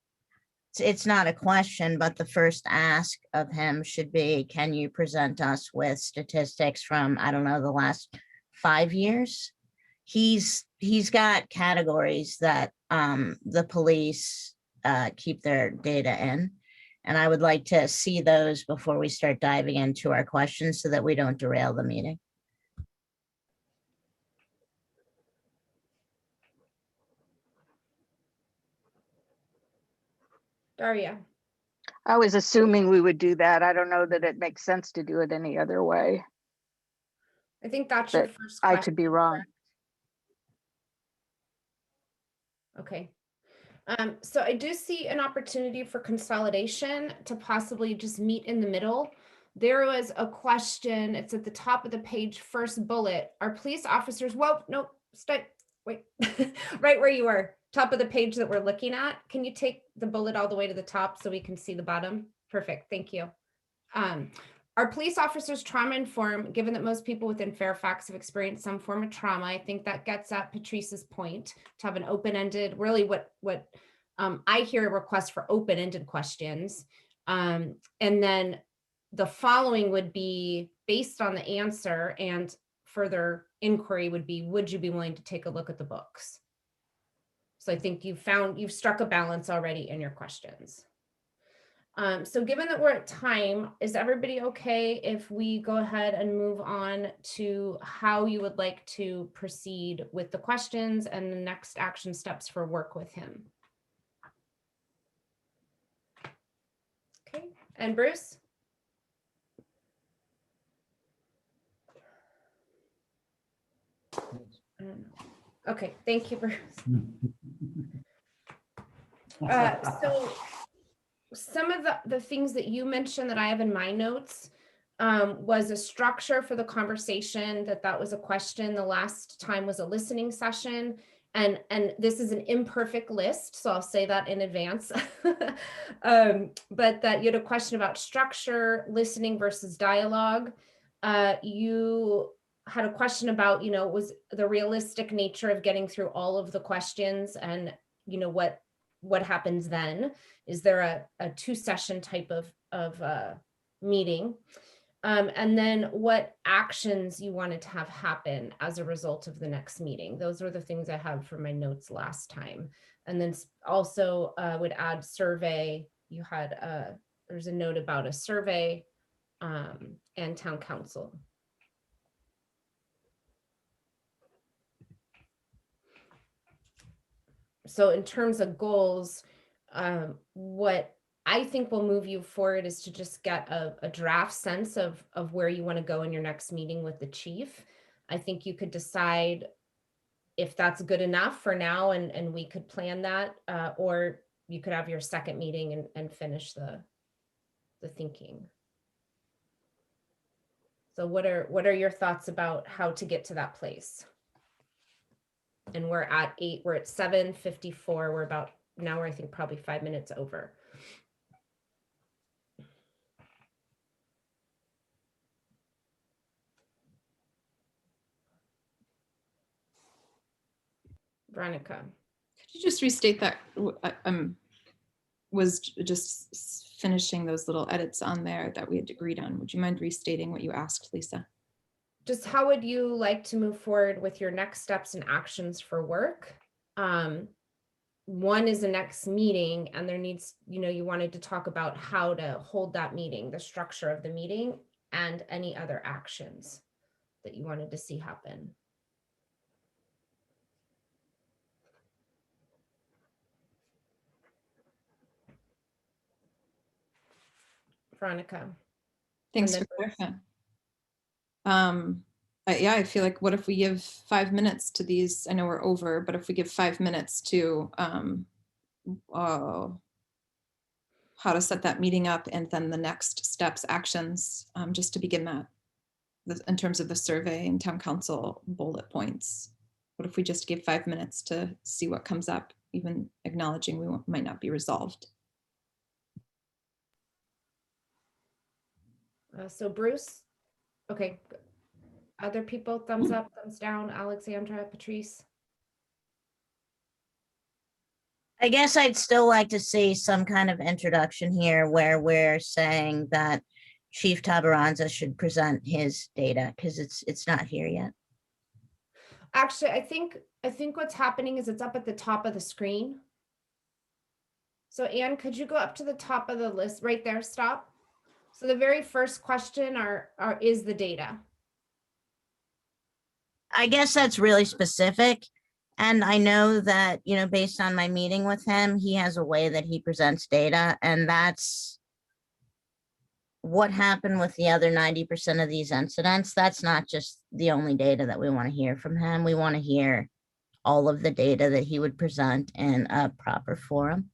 it's not a question, but the first ask of him should be, can you present us with statistics from, I don't know, the last 5 years? He's got categories that the police keep their data in. And I would like to see those before we start diving into our questions so that we don't derail the meeting. Daria? I was assuming we would do that. I don't know that it makes sense to do it any other way. I think that's your But first I question. could be wrong. Okay. So I do see an opportunity for consolidation to possibly just meet in the middle. There was a question, it's at the top of the page, first bullet. Are police officers, whoa, no, stop, wait, right where you were, top of the page that we're looking at. Can you take the bullet all the way to the top so we can see the bottom? Perfect, thank you. Are police officers trauma informed, given that most people within Fairfax have experienced some form of trauma? I think that gets at Patrice's point, to have an open-ended, really what I hear a request for open-ended questions. And then the following would be based on the answer, and further inquiry would be, would you be willing to take a look at the books? So I think you've struck a balance already in your questions. So given that we're at time, is everybody okay if we go ahead and move on to how you would like to proceed with the questions and the next action steps for work with him? Okay, and Bruce? Okay, thank you, Bruce. So some of the things that you mentioned that I have in my notes was a structure for the conversation, that was a question. The last time was a listening session. And this is an imperfect list, so I'll say that in advance. But that you had a question about structure, listening versus dialogue. You had a question about, was the realistic nature of getting through all of the questions, and, what happens then? Is there a 2-session type of meeting? And then what actions you wanted to have happen as a result of the next meeting. Those were the things I had for my notes last time. And then also would add survey. You had, there's a note about a survey and town council. So in terms of goals, what I think will move you forward is to just get a draft sense of where you want to go in your next meeting with the chief. I think you could decide if that's good enough for now, and we could plan that, or you could have your second meeting and finish the thinking. So what are your thoughts about how to get to that place? And we're at 7:54. We're about, now we're, I think, probably 5 minutes over. Veronica. Could you just restate that? Was just finishing those little edits on there that we had agreed on. Would you mind restating what you asked, Lisa? Just how would you like to move forward with your next steps and actions for work? One is the next meeting, and there needs, you wanted to talk about how to hold that meeting, the structure of the meeting, and any other actions that you wanted to see happen. Veronica. Thanks for clarifying. Yeah, I feel like, what if we give 5 minutes to these? I know we're over, but if we give 5 minutes to how to set that meeting up, and then the next steps, actions, just to begin that, in terms of the survey and town council bullet points. What if we just give 5 minutes to see what comes up, even acknowledging we might not be resolved? So Bruce, okay. Other people, thumbs up, thumbs down, Alexandra, Patrice? I guess I'd still like to see some kind of introduction here where we're saying that Chief Tabaranza should present his data, because it's not here yet. Actually, I think what's happening is it's up at the top of the screen. So Anne, could you go up to the top of the list right there? Stop. So the very first question is the data. I guess that's really specific. And I know that, based on my meeting with him, he has a way that he presents data, and that's what happened with the other 90% of these incidents. That's not just the only data that we want to hear from him. We want to hear all of the data that he would present in a proper forum.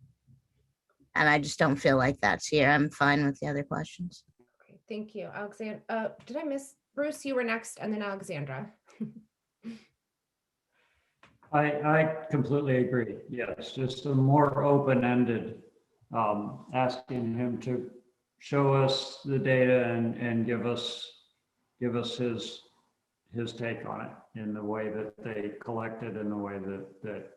And I just don't feel like that's here. I'm fine with the other questions. Okay, thank you, Alexandra. Did I miss Bruce? You were next, and then Alexandra. I completely agree. Yes, just a more open-ended, asking him to show us the data and give us his take on it in the way that they collected, in the way that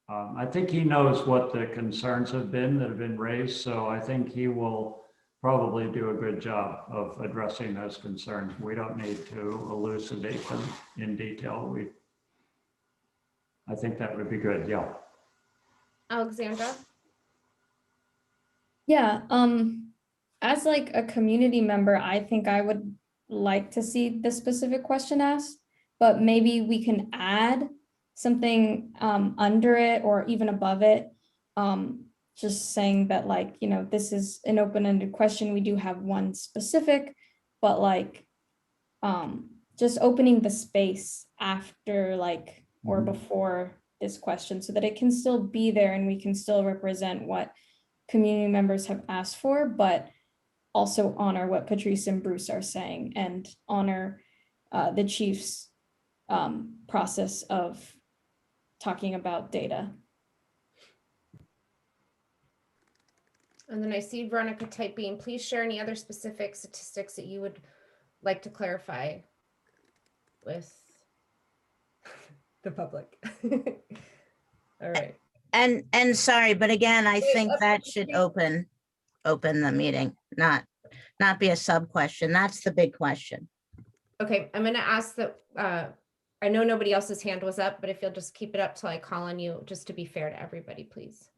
I think he knows what the concerns have been raised. So I think he will probably do a good job of addressing those concerns. We don't need to elucidate them in detail. I think that would be good. Yeah. Alexandra? Yeah, as like a community member, I think I would like to see the specific question asked, but maybe we can add something under it or even above it. Just saying that, like, you know, this is an open-ended question. We do have one specific, but like just opening the space after, like, or before this question, so that it can still be there and we can still represent what community members have asked for, but also honor what Patrice and Bruce are saying and honor the chief's process of talking about data. And then I see Veronica typing, please share any other specific statistics that you would like to clarify with the public. All right. And sorry, but again, I Wait, think that should open the meeting, not be a sub question. That's the big question. Okay, I'm gonna ask that, I know nobody else's hand was up, but if you'll just keep it up till I call on you, just to be fair to everybody, please.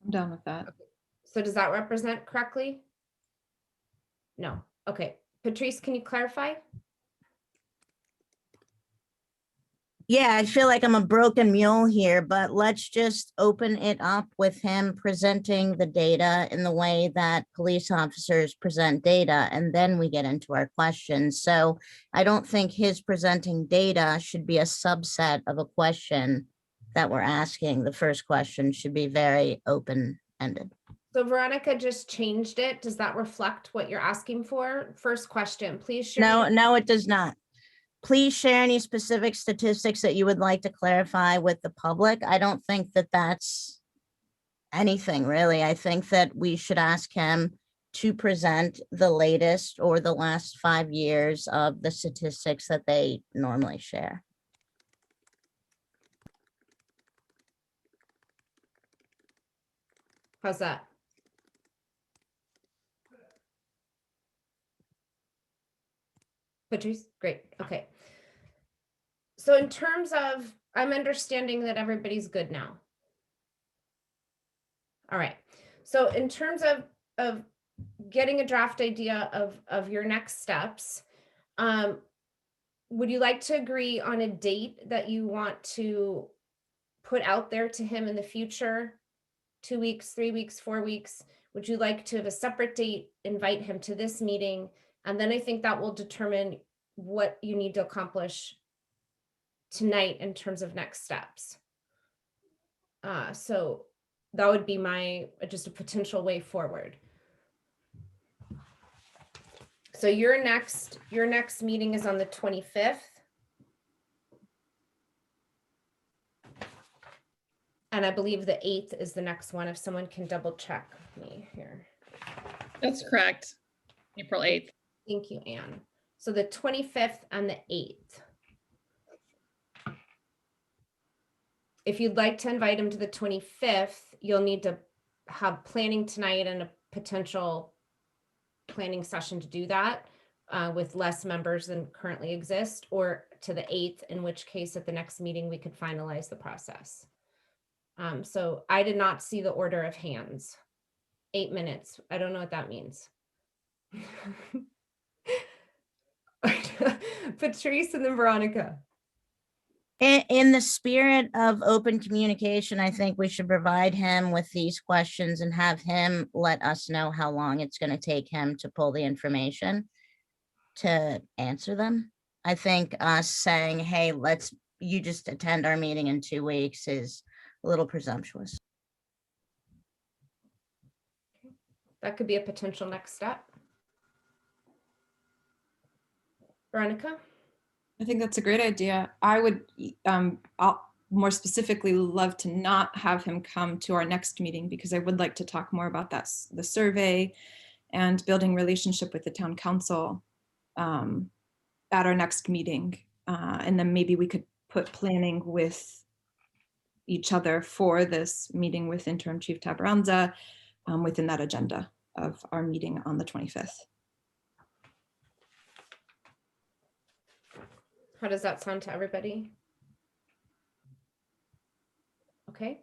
I'm done with that. So does that represent correctly? No. Okay. Patrice, can you clarify? Yeah, I feel like I'm a broken mule here, but let's just open it up with him presenting the data in the way that police officers present data, and then we get into our questions. So I don't think his presenting data should be a subset of a question that we're asking. The first question should be very open-ended. So Veronica just changed it. Does that reflect what you're asking for? First question, please share. No, it does not. Please share any specific statistics that you would like to clarify with the public. I don't think that that's anything really. I think that we should ask him to present the latest or the last 5 years of the statistics that they normally share. How's that? Patrice, great. Okay. So in terms of, I'm understanding that everybody's good now. All right. So in terms of getting a draft idea of your next steps, would you like to agree on a date that you want to put out there to him in the future? 2 weeks, 3 weeks, 4 weeks? Would you like to have a separate date, invite him to this meeting? And then I think that will determine what you need to accomplish tonight in terms of next steps. So that would be my, just a potential way forward. So your next meeting is on the 25th. And I believe the 8th is the next one, if someone can double check me here. That's correct. April 8th. Thank you, Anne. So the 25th and the 8th. If you'd like to invite him to the 25th, you'll need to have planning tonight and a potential planning session to do that with less members than currently exist, or to the 8th, in which case at the next meeting, we could finalize the process. So I did not see the order of hands. 8 minutes. I don't know what that means. Patrice and then Veronica. In the spirit of open communication, I think we should provide him with these questions and have him let us know how long it's going to take him to pull the information to answer them. I think us saying, hey, you just attend our meeting in 2 weeks is a little presumptuous. That could be a potential next step. Veronica? I think that's a great idea. I would I'll more specifically love to not have him come to our next meeting because I would like to talk more about the survey and building relationship with the town council at our next meeting. And then maybe we could put planning with each other for this meeting with Interim Chief Tabaranza within that agenda of our meeting on the 25th. How does that sound to everybody? Okay.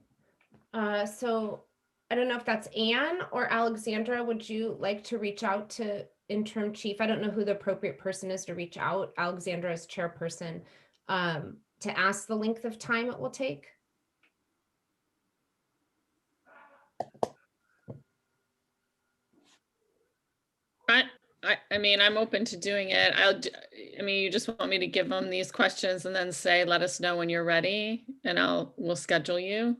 So I don't know if that's Anne or Alexandra. Would you like to reach out to interim chief? I don't know who the appropriate person is to reach out. Alexandra is chairperson, to ask the length of time it will take. I mean, I'm open to doing it. I mean, you just want me to give them these questions and then say, let us know when you're ready and we'll schedule you.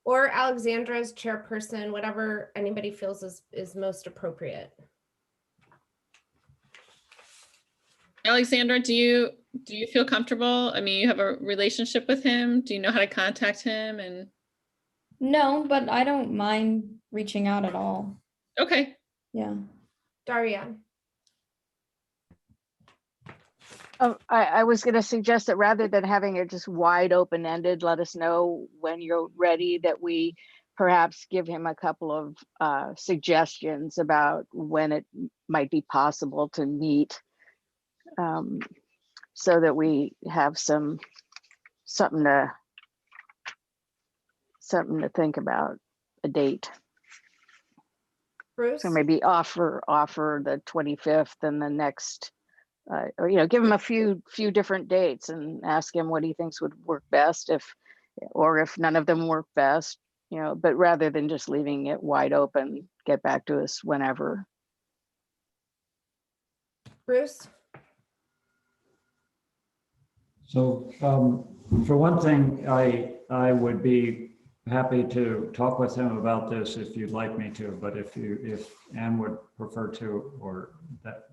Or Alexandra's chairperson, whatever anybody feels is most appropriate. Alexandra, do you feel comfortable? I mean, you have a relationship with him. Do you know how to contact him? And No, but I don't mind reaching out at all. okay. Yeah. Daria. I was going to suggest that rather than having it just wide open ended, let us know when you're ready, that we perhaps give him a couple of suggestions about when it might be possible to meet, so that we have something to think about, a date. Bruce. So maybe offer the 25th and the next, or give him a few different dates and ask him what he thinks would work best, or if none of them work best, but rather than just leaving it wide open, get back to us whenever. Bruce. So for one thing, I would be happy to talk with him about this if you'd like me to, but if Anne would prefer to, or that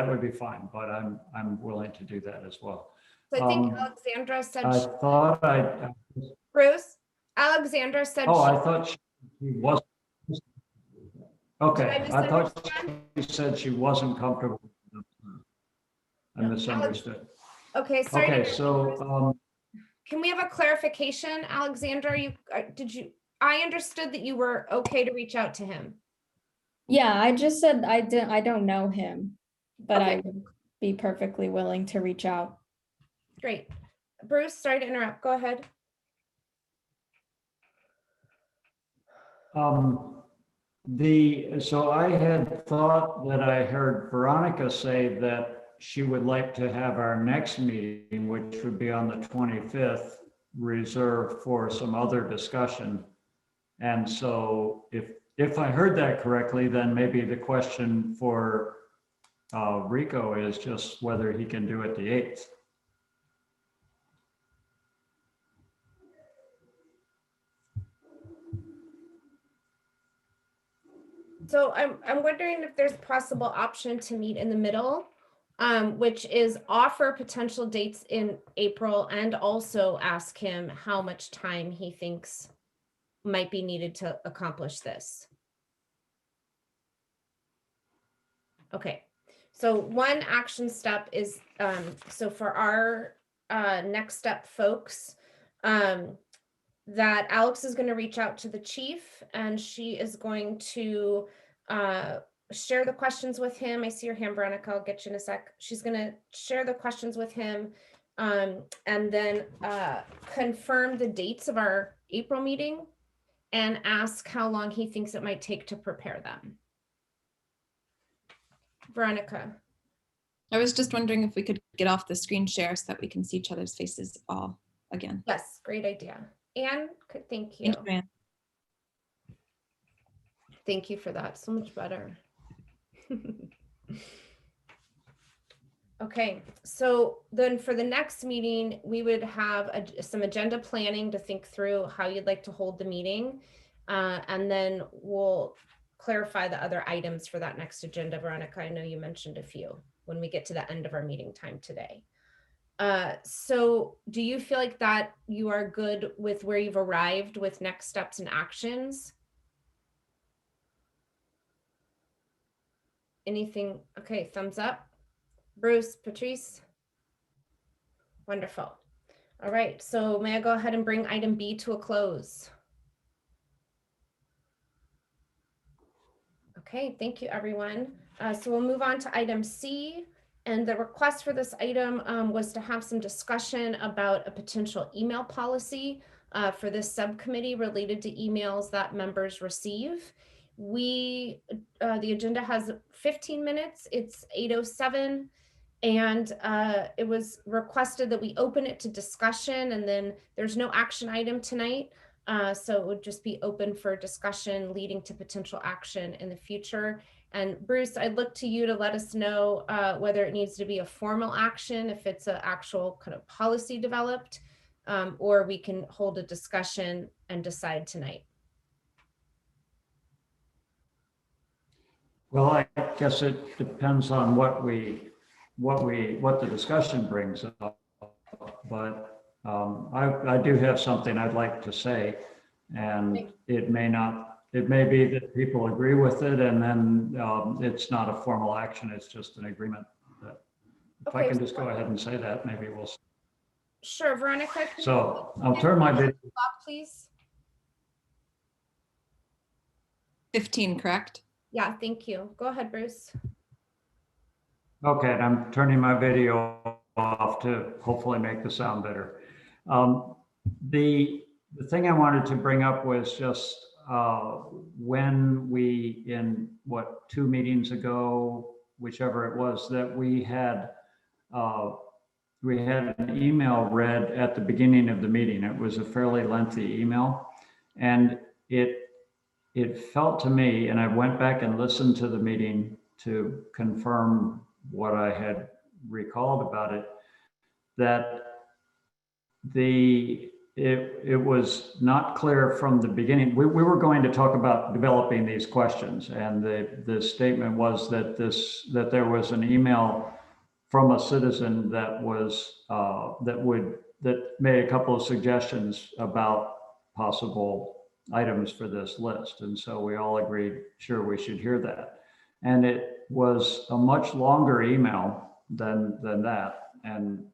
would be fine, but I'm willing to do that as well. So I think Alexandra said I thought Bruce, Alexandra said I thought she wasn't. Okay, Did I I thought misunderstand? she said she wasn't comfortable. I misunderstood. Okay, sorry. Okay, so Can we have a clarification, Alexandra? I understood that you were okay to reach out to him. Yeah, I just said I don't know him, but Okay. I would be perfectly willing to reach out. Great. Bruce, sorry to interrupt. Go ahead. So I had thought that I heard Veronica say that she would like to have our next meeting, which would be on the 25th, reserved for some other discussion. And so if I heard that correctly, then maybe the question for Rico is just whether he can do it the 8th. So I'm wondering if there's a possible option to meet in the middle, which is offer potential dates in April and also ask him how much time he thinks might be needed to accomplish this. Okay, so one action step is, so for our next step folks, that Alex is going to reach out to the chief and she is going to share the questions with him. I see your hand, Veronica. I'll get you in a sec. She's going to share the questions with him and then confirm the dates of our April meeting and ask how long he thinks it might take to prepare them. Veronica. I was just wondering if we could get off the screen share so that we can see each other's faces all again. Yes, great idea. Anne, thank you. Thank you, Anne. Thank you for that. So much better. Okay, so then for the next meeting, we would have some agenda planning to think through how you'd like to hold the meeting. And then we'll clarify the other items for that next agenda. Veronica, I know you mentioned a few when we get to the end of our meeting time today. So do you feel like that you are good with where you've arrived with next steps and actions? Anything? Okay, thumbs up. Bruce, Patrice? Wonderful. All right, so may I go ahead and bring item B to a close? Okay, thank you, everyone. So we'll move on to item C. And the request for this item was to have some discussion about a potential email policy for this subcommittee related to emails that members receive. The agenda has 15 minutes. It's 8:07. And it was requested that we open it to discussion, and then there's no action item tonight. So it would just be open for discussion leading to potential action in the future. And Bruce, I'd look to you to let us know whether it needs to be a formal action, if it's an actual kind of policy developed, or we can hold a discussion and decide tonight. Well, I guess it depends on what the discussion brings up. But I do have something I'd like to say, and it may be that people agree with it, and then it's not a formal action, it's just an agreement. But if I can just go ahead and say that, maybe we'll. Sure, Veronica. So I'll turn my video off, please. 15, correct? Yeah, thank you. Go ahead, Bruce. Okay, and I'm turning my video off to hopefully make the sound better. The thing I wanted to bring up was just when we, in 2 meetings ago, whichever it was, that we had an email read at the beginning of the meeting. It was a fairly lengthy email, and it felt to me, and I went back and listened to the meeting to confirm what I had recalled about it, that it was not clear from the beginning. We were going to talk about developing these questions, and the statement was that there was an email from a citizen that made a couple of suggestions about possible items for this list. And so we all agreed, sure, we should hear that. And it was a much longer email than that, and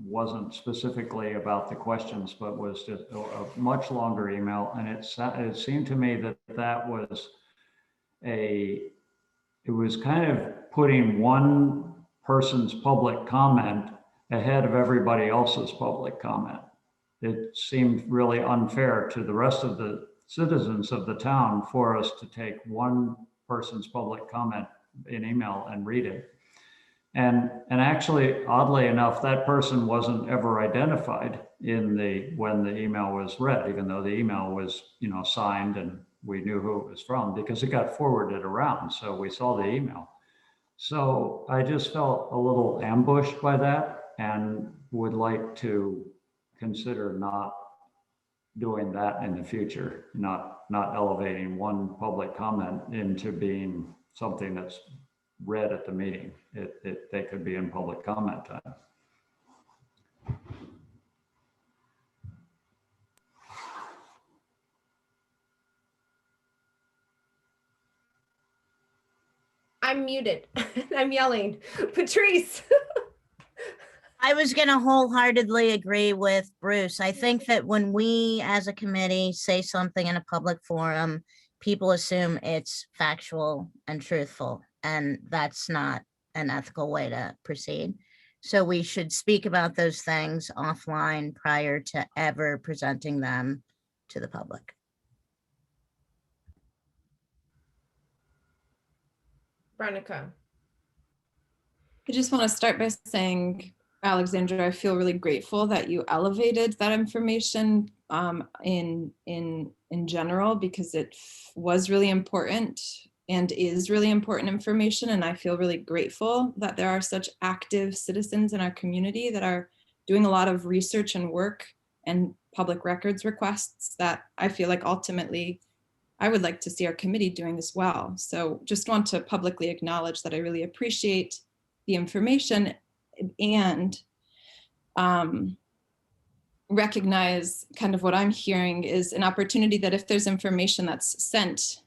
wasn't specifically about the questions, but was just a much longer email. And it seemed to me that it was kind of putting one person's public comment ahead of everybody else's public comment. It seemed really unfair to the rest of the citizens of the town for us to take one person's public comment in email and read it. And actually, oddly enough, that person wasn't ever identified when the email was read, even though the email was, signed and we knew who it was from because it got forwarded around. So we saw the email. So I just felt a little ambushed by that and would like to consider not doing that in the future, not elevating one public comment into being something that's read at the meeting. They could be in public comment time. I'm muted. I'm yelling. Patrice. I was going to wholeheartedly agree with Bruce. I think that when we as a committee say something in a public forum, people assume it's factual and truthful, and that's not an ethical way to proceed. So we should speak about those things offline prior to ever presenting them to the public. Veronica. I just want to start by saying, Alexandra, I feel really grateful that you elevated that information in general, because it was really important and is really important information. And I feel really grateful that there are such active citizens in our community that are doing a lot of research and work and public records requests that I feel like ultimately I would like to see our committee doing as well. So just want to publicly acknowledge that I really appreciate the information and recognize kind of what I'm hearing is an opportunity that if there's information that's sent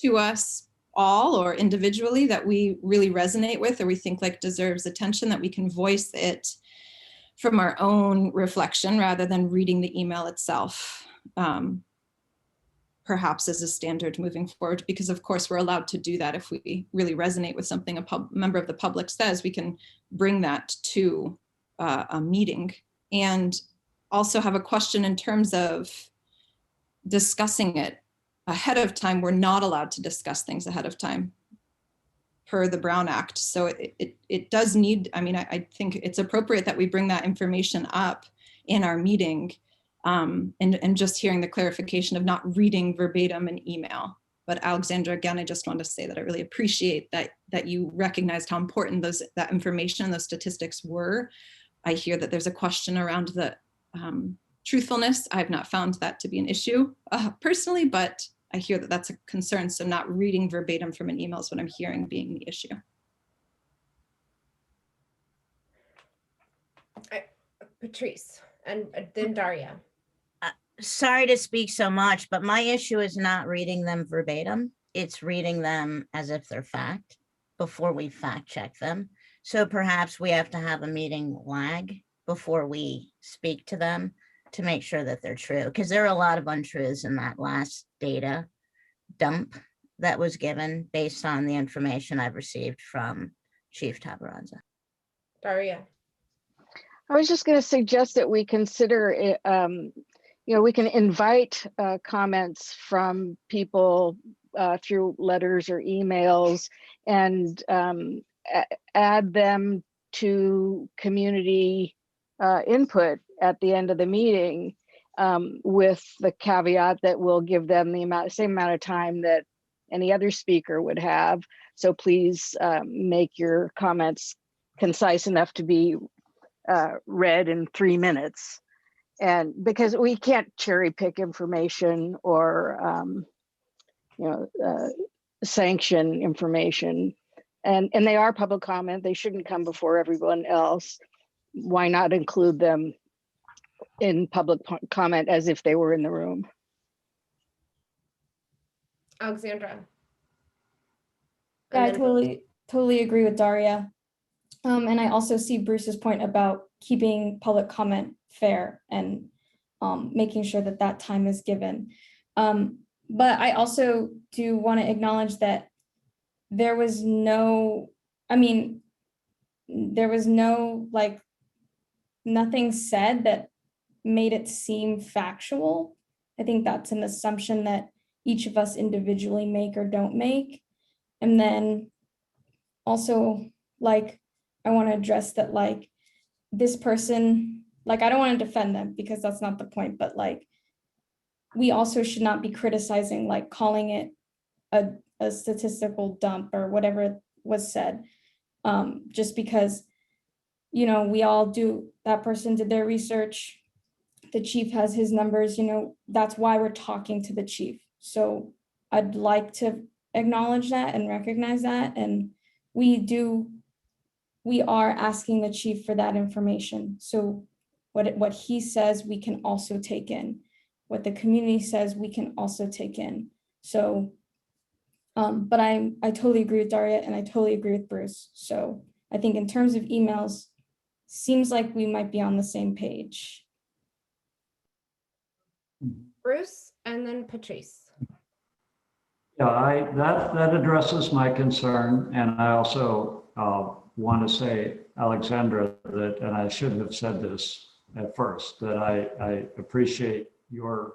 to us all or individually that we really resonate with or we think like deserves attention, that we can voice it from our own reflection rather than reading the email itself, perhaps as a standard moving forward, because of course we're allowed to do that. If we really resonate with something a member of the public says, we can bring that to a meeting. And also have a question in terms of discussing it ahead of time. We're not allowed to discuss things ahead of time per the Brown Act. So it does need, I mean, I think it's appropriate that we bring that information up in our meeting, and just hearing the clarification of not reading verbatim an email. But Alexandra, again, I just want to say that I really appreciate that you recognized how important that information and those statistics were. I hear that there's a question around the truthfulness. I have not found that to be an issue personally, but I hear that that's a concern. So not reading verbatim from an email is what I'm hearing being the issue. Patrice, and then Daria. Sorry to speak so much, but my issue is not reading them verbatim. It's reading them as if they're fact before we fact check them. So perhaps we have to have a meeting lag before we speak to them to make sure that they're true, because there are a lot of untruths in that last data dump that was given based on the information I've received from Chief Tabaranza. Daria. I was just going to suggest that we consider it, we can invite comments from people through letters or emails and add them to community input at the end of the meeting, with the caveat that we'll give them the same amount of time that any other speaker would have. So please make your comments concise enough to be read in 3 minutes. And because we can't cherry pick information or sanction information, and they are public comment, they shouldn't come before everyone else. Why not include them in public comment as if they were in the room? Alexandra. Yeah, I totally agree with Daria. And I also see Bruce's point about keeping public comment fair and making sure that that time is given. But I also do want to acknowledge that there was no, like, nothing said that made it seem factual. I think that's an assumption that each of us individually make or don't make. And then also, like, I want to address that, like, this person, like, I don't want to defend them because that's not the point, but like, we also should not be criticizing, like calling it a statistical dump or whatever was said, just because, we all do, that person did their research, the chief has his numbers, that's why we're talking to the chief. So I'd like to acknowledge that and recognize that. And we are asking the chief for that information. So what he says, we can also take in. What the community says, we can also take in. So, but I totally agree with Daria and I totally agree with Bruce. So I think in terms of emails, seems like we might be on the same page. Bruce, and then Patrice. Yeah, that addresses my concern. And I also want to say, Alexandra, that, and I should have said this at first, that I appreciate your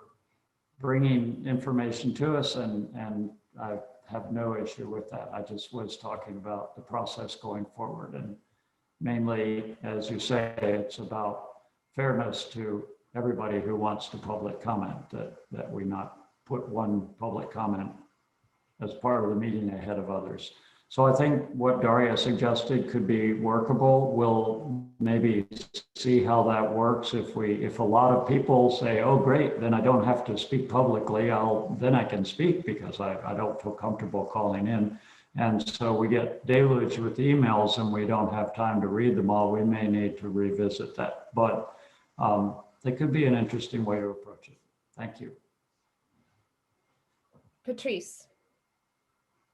bringing information to us, and I have no issue with that. I just was talking about the process going forward, and mainly, as you say, it's about fairness to everybody who wants to public comment, that we not put one public comment as part of the meeting ahead of others. So I think what Daria suggested could be workable. We'll maybe see how that works. If a lot of people say, oh, great, then I don't have to speak publicly, then I can speak because I don't feel comfortable calling in. And so we get deluged with emails and we don't have time to read them all. We may need to revisit that, but it could be an interesting way to approach it. Thank you. Patrice.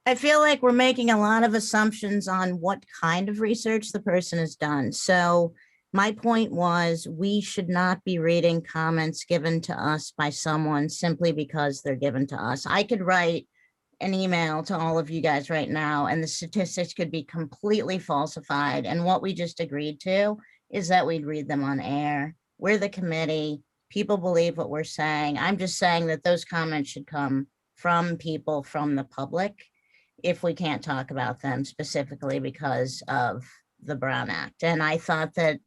I feel like we're making a lot of assumptions on what kind of research the person has done. So my point was, we should not be reading comments given to us by someone simply because they're given to us. I could write an email to all of you guys right now and the statistics could be completely falsified. And what we just agreed to is that we'd read them on air. We're the committee. People believe what we're saying. I'm just saying that those comments should come from people from the public if we can't talk about them specifically because of the Brown Act. And I thought that,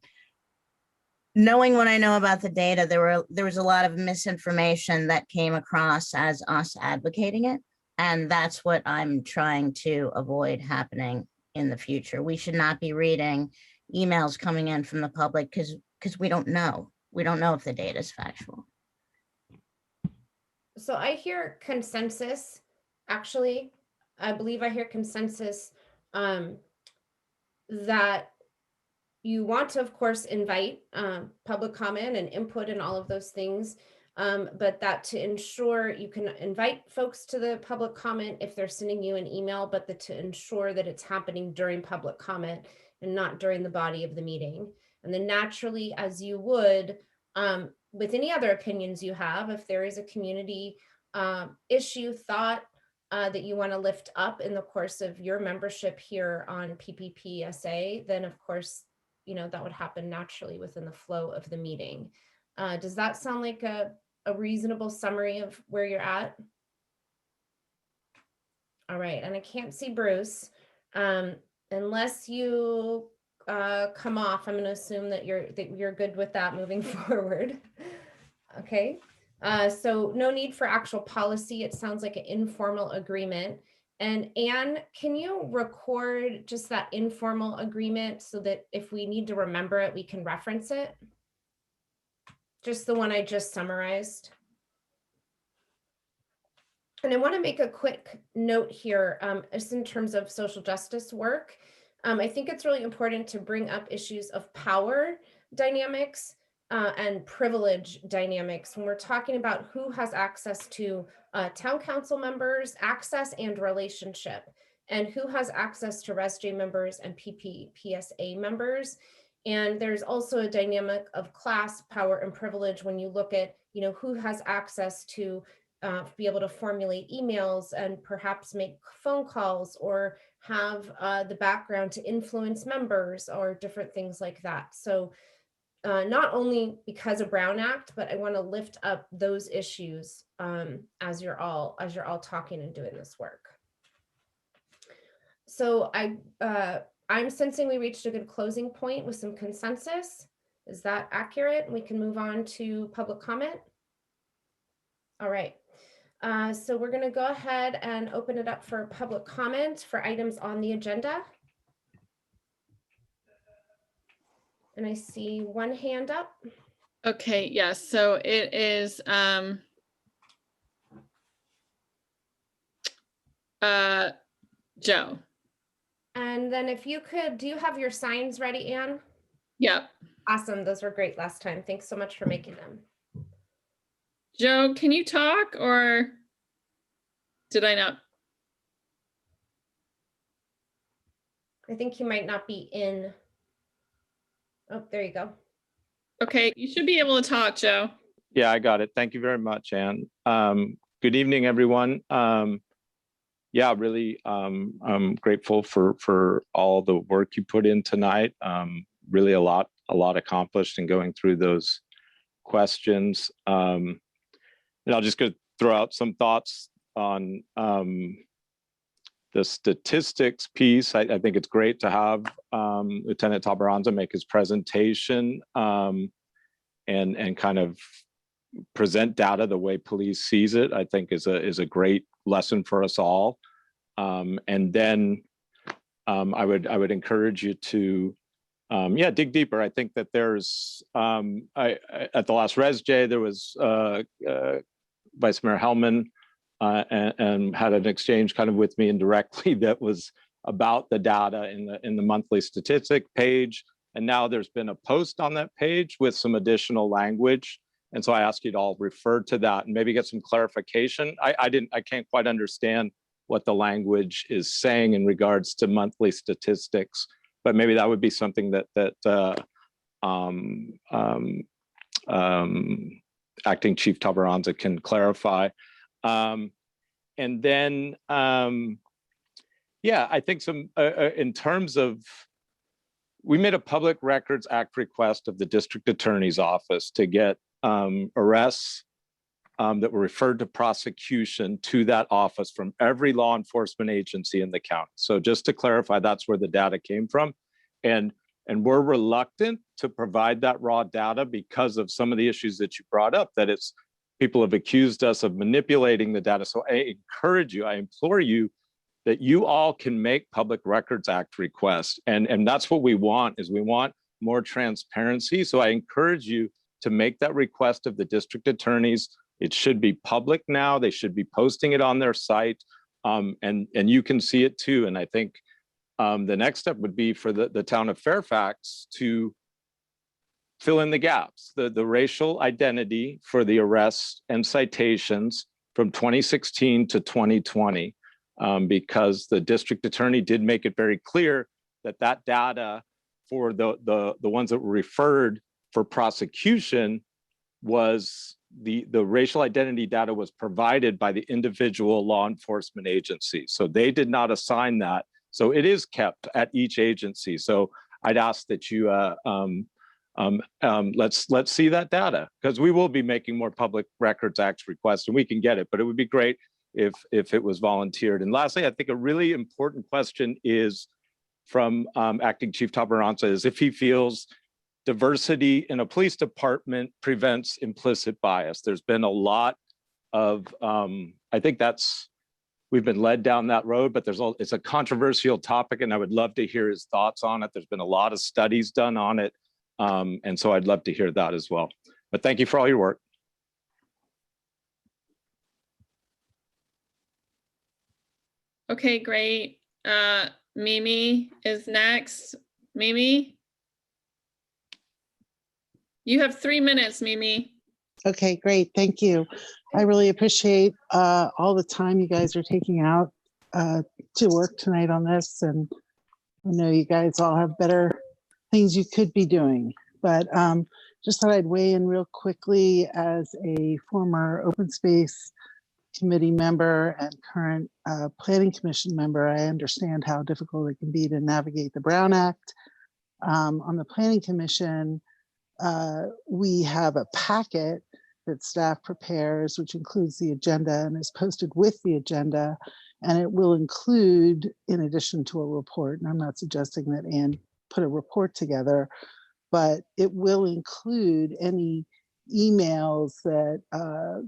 knowing what I know about the data, there was a lot of misinformation that came across as us advocating it. And that's what I'm trying to avoid happening in the future. We should not be reading emails coming in from the public because we don't know. We don't know if the data is factual. So I hear consensus, actually. I believe I hear consensus that you want to, of course, invite public comment and input and all of those things, but that to ensure you can invite folks to the public comment if they're sending you an email, but to ensure that it's happening during public comment and not during the body of the meeting. And then naturally, as you would with any other opinions you have, if there is a community issue, thought, that you want to lift up in the course of your membership here on PPPSA, then of course, you know, that would happen naturally within the flow of the meeting. Does that sound like a reasonable summary of where you're at? All right, and I can't see Bruce. Unless you come off, I'm going to assume that you're good with that moving forward. Okay. So no need for actual policy. It sounds like an informal agreement. And Anne, can you record just that informal agreement so that if we need to remember it, we can reference it? Just the one I just summarized. And I want to make a quick note here, just in terms of social justice work. I think it's really important to bring up issues of power dynamics and privilege dynamics when we're talking about who has access to town council members, access and relationship, and who has access to RESJ members and PPPSA members. And there's also a dynamic of class, power, and privilege when you look at, you know, who has access to be able to formulate emails and perhaps make phone calls or have the background to influence members or different things like that. So not only because of Brown Act, but I want to lift up those issues as you're all talking and doing this work. So I'm sensing we reached a good closing point with some consensus. Is that accurate? We can move on to public comment. All right. So we're going to go ahead and open it up for public comment for items on the agenda. And I see one hand up. Okay, yes, so it is Joe. And then if you could, do you have your signs ready, Anne? Yep. Awesome, those were great last time. Thanks so much for making them. Joe, can you talk or did I not? I think he might not be in. Oh, there you go. Okay, you should be able to talk, Joe. Yeah, I got it. Thank you very much, Anne. Good evening, everyone. Yeah, really, I'm grateful for all the work you put in tonight. Really a lot accomplished in going through those questions. And I'll just go throw out some thoughts on the statistics piece. I think it's great to have Lieutenant Tabaranza make his presentation and kind of present data the way police sees it. I think is a great lesson for us all. And then I would encourage you to dig deeper. I think that there's at the last RESJ there was Vice Mayor Hellman and had an exchange kind of with me indirectly that was about the data in the monthly statistic page. And now there's been a post on that page with some additional language. And so I asked you to all refer to that and maybe get some clarification. I can't quite understand what the language is saying in regards to monthly statistics, but maybe that would be something that Acting Chief Tabaranza can clarify. And then, I think some, in terms of, we made a Public Records Act request of the District Attorney's Office to get arrests that were referred to prosecution to that office from every law enforcement agency in the county. So just to clarify, that's where the data came from. And we're reluctant to provide that raw data because of some of the issues that you brought up, that it's, people have accused us of manipulating the data. So I encourage you, I implore you that you all can make Public Records Act requests. And that's what we want, is we want more transparency. So I encourage you to make that request of the district attorneys. It should be public now. They should be posting it on their site, and you can see it too. And I think the next step would be for the town of Fairfax to fill in the gaps, the racial identity for the arrests and citations from 2016 to 2020, because the district attorney did make it very clear that that data for the ones that were referred for prosecution was the racial identity data was provided by the individual law enforcement agency. So they did not assign that. So it is kept at each agency. So I'd ask that you let's see that data, because we will be making more Public Records Act requests and we can get it, but it would be great if it was volunteered. And lastly, I think a really important question is from Acting Chief Tabaranza, is if he feels diversity in a police department prevents implicit bias. There's been a lot of, I think we've been led down that road, but it's a controversial topic and I would love to hear his thoughts on it. There's been a lot of studies done on it. And so I'd love to hear that as well. But thank you for all your work. Okay, great. Mimi is next. Mimi? You have 3 minutes, Mimi. Okay, great. Thank you. I really appreciate all the time you guys are taking out to work tonight on this. And I know you guys all have better things you could be doing, but just thought I'd weigh in real quickly as a former Open Space Committee member and current Planning Commission member. I understand how difficult it can be to navigate the Brown Act. On the Planning Commission, we have a packet that staff prepares, which includes the agenda and is posted with the agenda. And it will include, in addition to a report, and I'm not suggesting that Ann put a report together, but it will include any emails that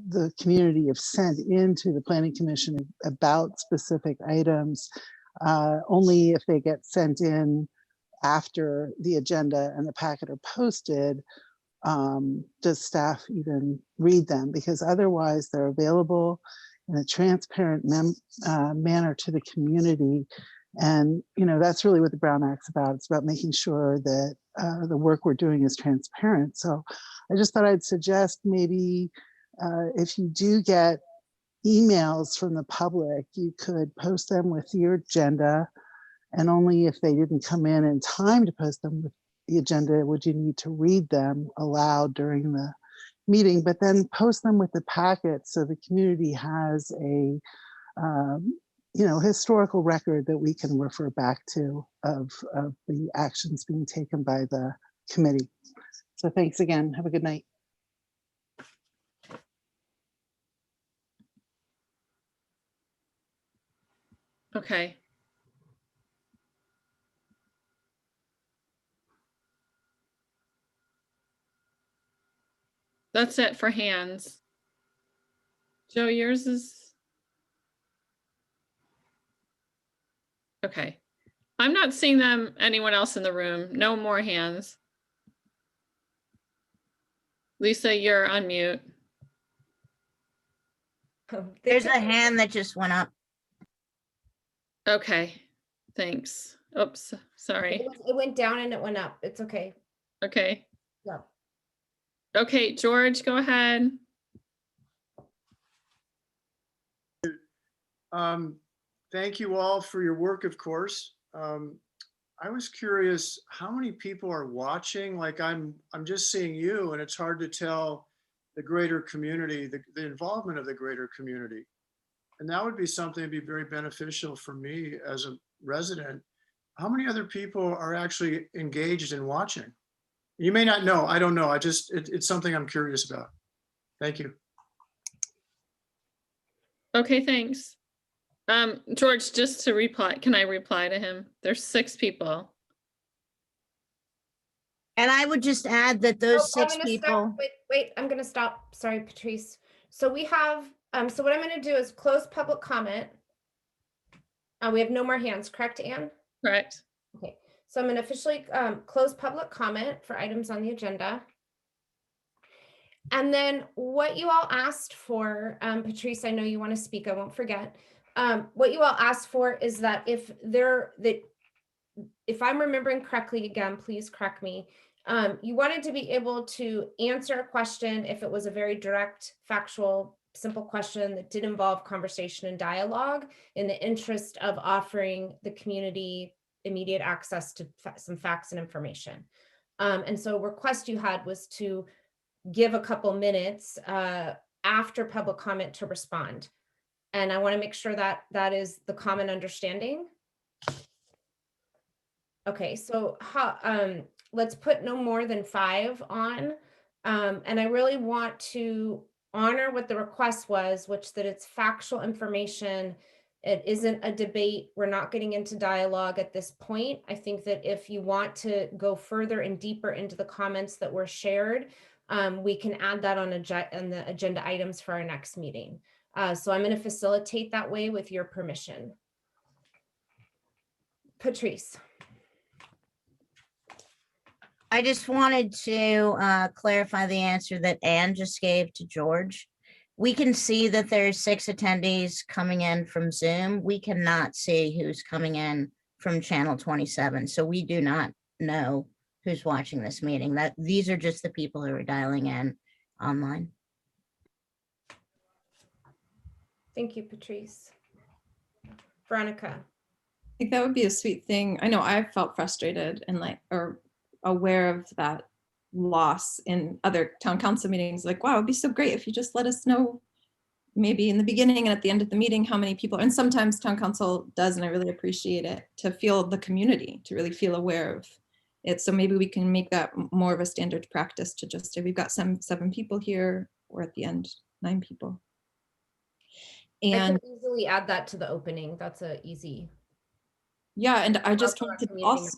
the community have sent into the Planning Commission about specific items, only if they get sent in after the agenda and the packet are posted, does staff even read them, because otherwise they're available in a transparent manner to the community. And, you know, that's really what the Brown Act's about. It's about making sure that the work we're doing is transparent. So I just thought I'd suggest maybe if you do get emails from the public, you could post them with your agenda, and only if they didn't come in time to post them with the agenda would you need to read them aloud during the meeting, but then post them with the packet so the community has a historical record that we can refer back to of the actions being taken by the committee. So thanks again. Have a good night. Okay. That's it for hands. Joe, yours is. Okay. I'm not seeing them. Anyone else in the room? No more hands. Lisa, you're on mute. There's a hand that just went up. Okay, thanks. Oops, sorry. It went down and it went up. It's okay. Okay. Yeah. Okay, George, go ahead. Thank you all for your work, of course. I was curious how many people are watching. Like I'm just seeing you, and it's hard to tell the greater community, the involvement of the greater community. And that would be something that'd be very beneficial for me as a resident. How many other people are actually engaged in watching? You may not know. I don't know. It's something I'm curious about. Thank you. Okay, thanks. George, just to reply, can I reply to him? There's 6 people. And I would just add that those 6 people. Wait, I'm gonna stop. Sorry, Patrice. So we have, so what I'm gonna do is close public comment. We have no more hands, correct, Anne? Correct. Okay, so I'm gonna officially close public comment for items on the agenda. And then what you all asked for, Patrice, I know you want to speak, I won't forget. What you all asked for is that if I'm remembering correctly, again, please correct me. You wanted to be able to answer a question if it was a very direct, factual, simple question that did involve conversation and dialogue in the interest of offering the community immediate access to some facts and information. And so a request you had was to give a couple minutes after public comment to respond. And I want to make sure that that is the common understanding. Okay, so let's put no more than 5 on. And I really want to honor what the request was, which that it's factual information. It isn't a debate. We're not getting into dialogue at this point. I think that if you want to go further and deeper into the comments that were shared, we can add that on the agenda items for our next meeting. So I'm going to facilitate that way with your permission. Patrice. I just wanted to clarify the answer that Anne just gave to George. We can see that there's 6 attendees coming in from Zoom. We cannot see who's coming in from channel 27. So we do not know who's watching this meeting. These are just the people who are dialing in online. Thank you, Patrice. Veronica. I think that would be a sweet thing. I know I've felt frustrated and or aware of that loss in other town council meetings. Like, wow, it'd be so great if you just let us know maybe in the beginning and at the end of the meeting how many people, and sometimes town council does, and I really appreciate it, to feel the community, to really feel aware of it. So maybe we can make that more of a standard practice to just say we've got 7 people here, or at the end 9 people. And I can easily add that to the opening. That's a easy. Yeah, and I just wanted to also,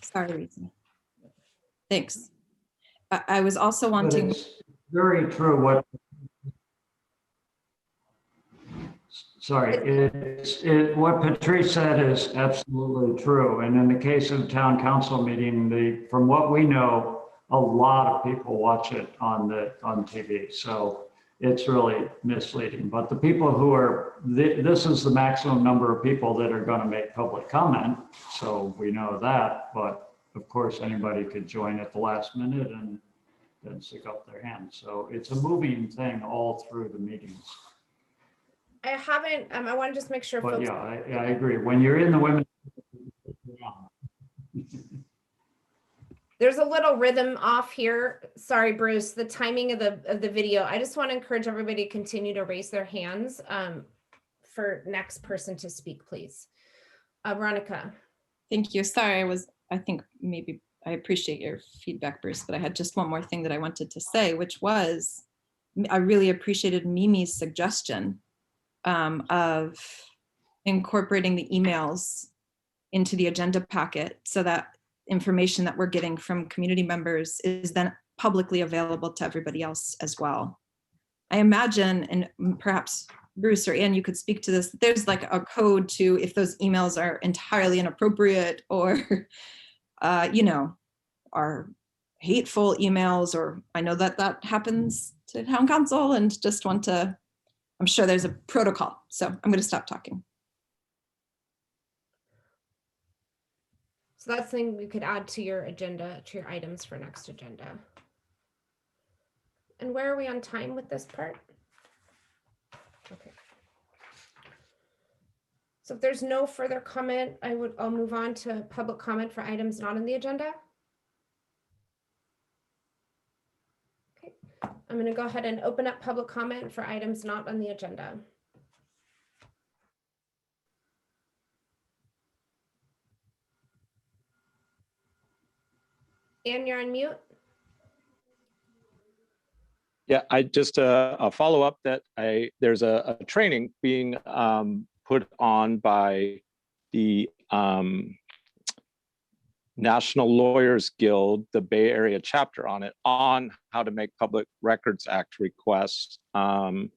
sorry, Rita. Thanks. I was also wanting. But it's very true what. Sorry, what Patrice said is absolutely true. And in the case of town council meeting, from what we know, a lot of people watch it on TV. So it's really misleading. But the people who are, this is the maximum number of people that are going to make public comment. So we know that. But of course, anybody could join at the last minute and then stick up their hand. So it's a moving thing all through the meetings. I haven't, I want to just make sure. But folks, yeah, I agree. When you're in the women. There's a little rhythm off here. Sorry, Bruce, the timing of the video. I just want to encourage everybody to continue to raise their hands for next person to speak, please. Veronica. Thank you. Sorry, I think maybe I appreciate your feedback, Bruce, but I had just one more thing that I wanted to say, which was I really appreciated Mimi's suggestion of incorporating the emails into the agenda packet so that information that we're getting from community members is then publicly available to everybody else as well. I imagine, and perhaps Bruce or Ann, you could speak to this. There's like a code to if those emails are entirely inappropriate or, you know, are hateful emails, or I know that that happens to town council, and just want to, I'm sure there's a protocol. So I'm going to stop talking. So that's something we could add to your agenda, to your items for next agenda. And where are we on time with this part? Okay. So if there's no further comment, I'll move on to public comment for items not on the agenda. Okay, I'm going to go ahead and open up public comment for items not on the agenda. Ann, you're on mute. Yeah, I just a follow up that there's a training being put on by the National Lawyers Guild, the Bay Area chapter on it, on how to make Public Records Act requests. And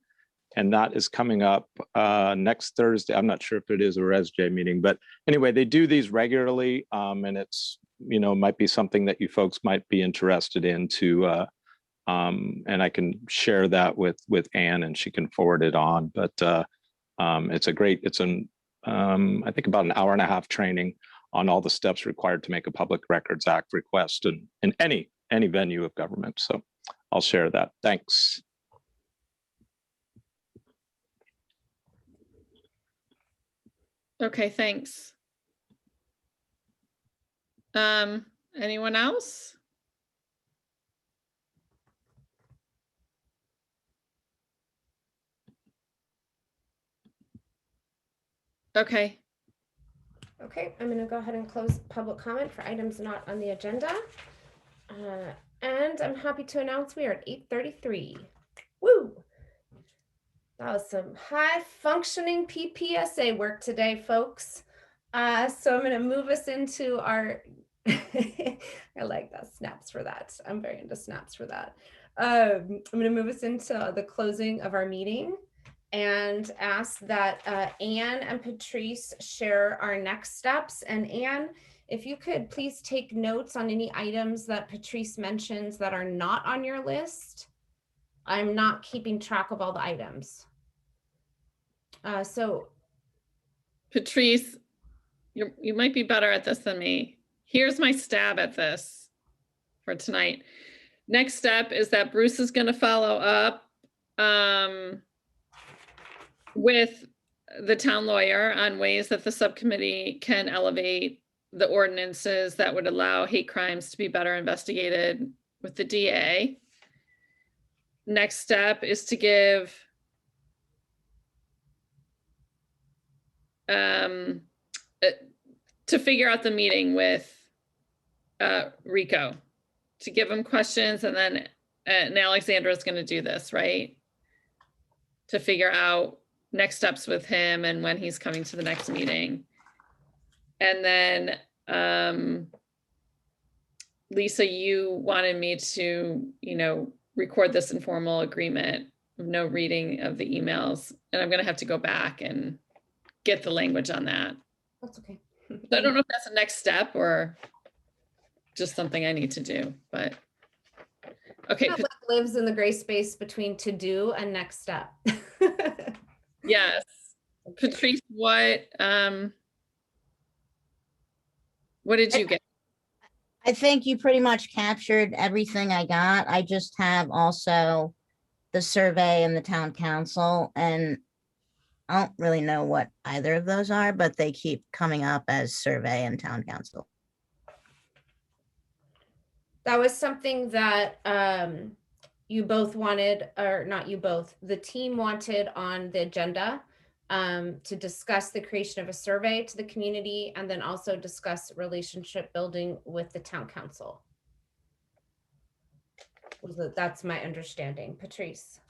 that is coming up next Thursday. I'm not sure if it is a RESJ meeting, but anyway, they do these regularly, and it's, you know, might be something that you folks might be interested in to, and I can share that with Ann and she can forward it on. But it's a great, it's an, I think about an hour and a half training on all the steps required to make a Public Records Act request in any venue of government. So I'll share that. Thanks. Okay, thanks. Anyone else? Okay. Okay, I'm going to go ahead and close public comment for items not on the agenda. And I'm happy to announce we are at 8:33. Woo! That was some high functioning PPSA work today, folks. So I'm going to move us into our, I like that, snaps for that. I'm very into snaps for that. I'm going to move us into the closing of our meeting and ask that Ann and Patrice share our next steps. And Ann, if you could please take notes on any items that Patrice mentions that are not on your list. I'm not keeping track of all the items. So Patrice, you might be better at this than me. Here's my stab at this for tonight. Next step is that Bruce is going to follow up with the town lawyer on ways that the subcommittee can elevate the ordinances that would allow hate crimes to be better investigated with the DA. Next step is to give to figure out the meeting with Rico, to give him questions, and then and Alexandra is going to do this, right? To figure out next steps with him and when he's coming to the next meeting. And then Lisa, you wanted me to, you know, record this informal agreement of no reading of the emails, and I'm going to have to go back and get the language on that. that's okay. So I don't know if that's the next step or just something I need to do, but okay. That lives in the gray space between to do and next step. Yes. Patrice, what did you get? I think you pretty much captured everything I got. I just have also the survey and the town council, and I don't really know what either of those are, but they keep coming up as survey and town council. That was something that you both wanted, or not you both, the team wanted on the agenda to discuss the creation of a survey to the community, and then also discuss relationship building with the town council. That's my understanding. Patrice.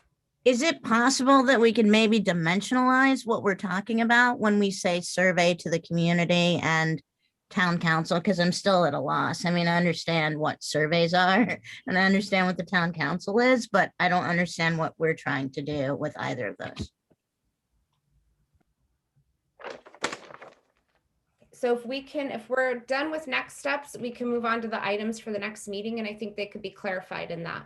Is it possible that we could maybe dimensionalize what we're talking about when we say survey to the community and town council? Because I'm still at a loss. I mean, I understand what surveys are and I understand what the town council is, but I don't understand what we're trying to do with either of those. So if we're done with next steps, we can move on to the items for the next meeting, and I think they could be clarified in that.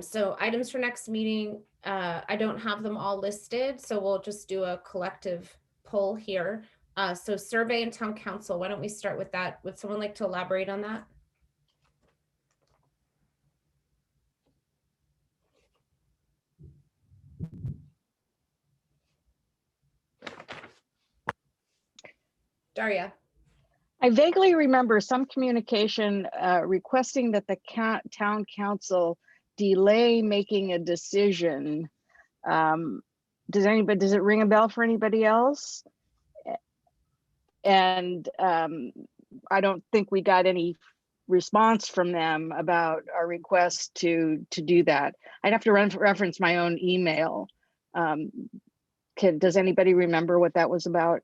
So items for next meeting, I don't have them all listed, so we'll just do a collective poll here. So survey and town council, why don't we start with that? Would someone like to elaborate on that? Daria. I vaguely remember some communication requesting that the town council delay making a decision. Does it ring a bell for anybody else? And I don't think we got any response from them about our request to do that. I'd have to reference my own email. Does anybody remember what that was about?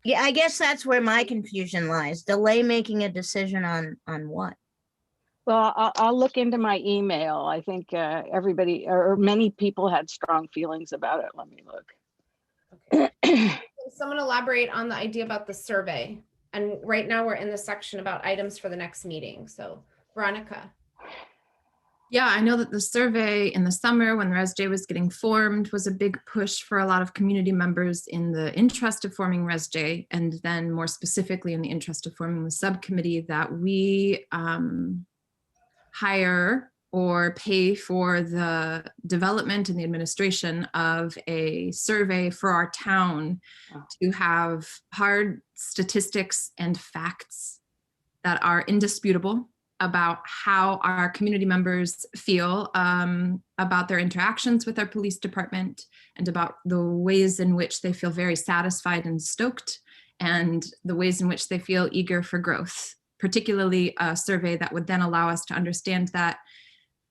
Yeah, I guess that's where my confusion lies. Delay making a decision on what? Well, I'll look into my email. I think everybody or many people had strong feelings about it. Let me look. Okay. Can someone elaborate on the idea about the survey? And right now we're in the section about items for the next meeting. So Veronica. Yeah, I know that the survey in the summer when RESJ was getting formed was a big push for a lot of community members in the interest of forming RESJ, and then more specifically in the interest of forming the subcommittee, that we hire or pay for the development and the administration of a survey for our town to have hard statistics and facts that are indisputable about how our community members feel about their interactions with our police department, and about the ways in which they feel very satisfied and stoked, and the ways in which they feel eager for growth, particularly a survey that would then allow us to understand that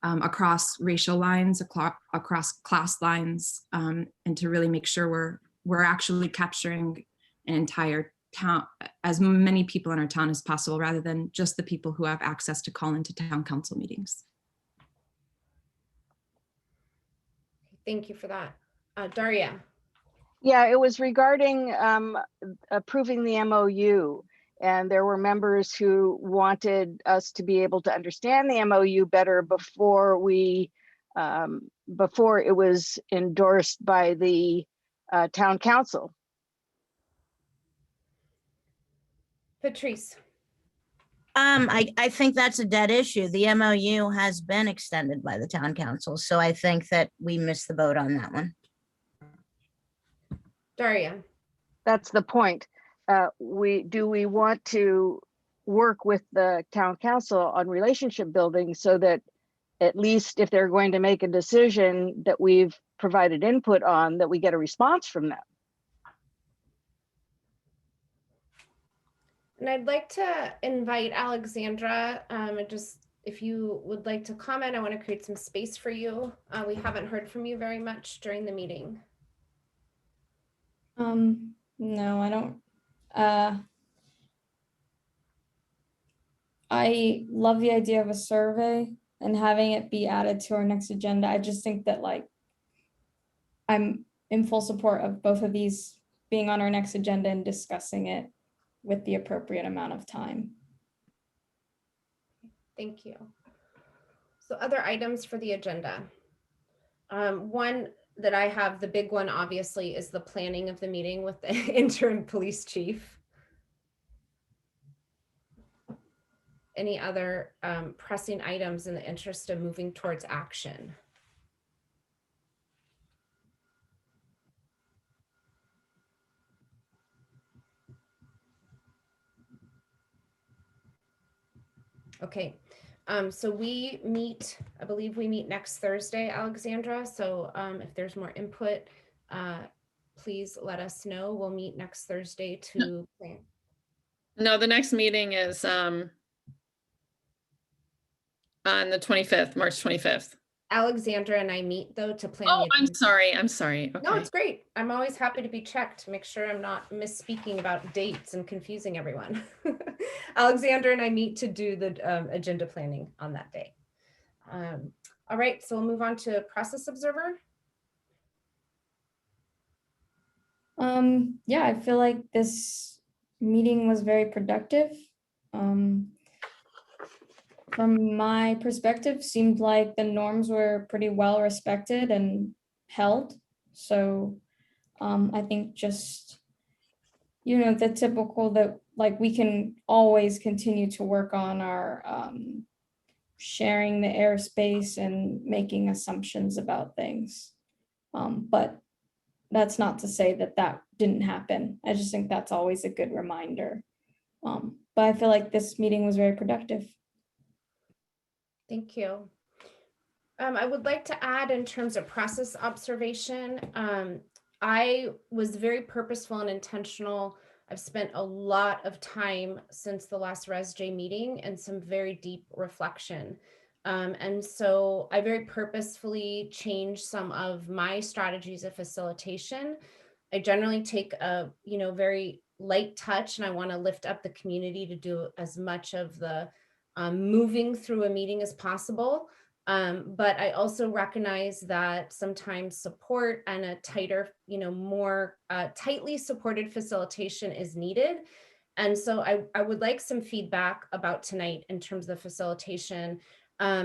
across racial lines, across class lines, and to really make sure we're actually capturing an entire town, as many people in our town as possible, rather than just the people who have access to call into town council meetings. Thank you for that. Daria. Yeah, it was regarding approving the MOU. And there were members who wanted us to be able to understand the MOU better before it was endorsed by the town council. Patrice. I think that's a dead issue. The MOU has been extended by the town council, so I think that we missed the boat on that one. Daria. That's the point. Do we want to work with the town council on relationship building so that at least if they're going to make a decision that we've provided input on, that we get a response from them? And I'd like to invite Alexandra, if you would like to comment, I want to create some space for you. We haven't heard from you very much during the meeting. No, I don't. I love the idea of a survey and having it be added to our next agenda. I just think that I'm in full support of both of these being on our next agenda and discussing it with the appropriate amount of time. Thank you. So other items for the agenda. One that I have, the big one obviously, is the planning of the meeting with the interim police chief. Any other pressing items in the interest of moving towards action? Okay, so we meet, I believe we meet next Thursday, Alexandra. So if there's more input, please let us know. We'll meet next Thursday to plan. No, the next meeting is on the 25th, March 25th. Alexandra and I meet though to plan. Oh, I'm sorry. Okay. No, it's great. I'm always happy to be checked to make sure I'm not misspeaking about dates and confusing everyone. Alexandra and I meet to do the agenda planning on that day. All right, so we'll move on to process observer. Yeah, I feel like this meeting was very productive. From my perspective, seemed like the norms were pretty well respected and held. So I think just, the typical that like we can always continue to work on our sharing the airspace and making assumptions about things. But that's not to say that that didn't happen. I just think that's always a good reminder. But I feel like this meeting was very productive. Thank you. I would like to add in terms of process observation, I was very purposeful and intentional. I've spent a lot of time since the last RESJ meeting and some very deep reflection. And so I very purposefully changed some of my strategies of facilitation. I generally take a, very light touch, and I want to lift up the community to do as much of the moving through a meeting as possible. But I also recognize that sometimes support and a tighter, more tightly supported facilitation is needed. And so I would like some feedback about tonight in terms of facilitation.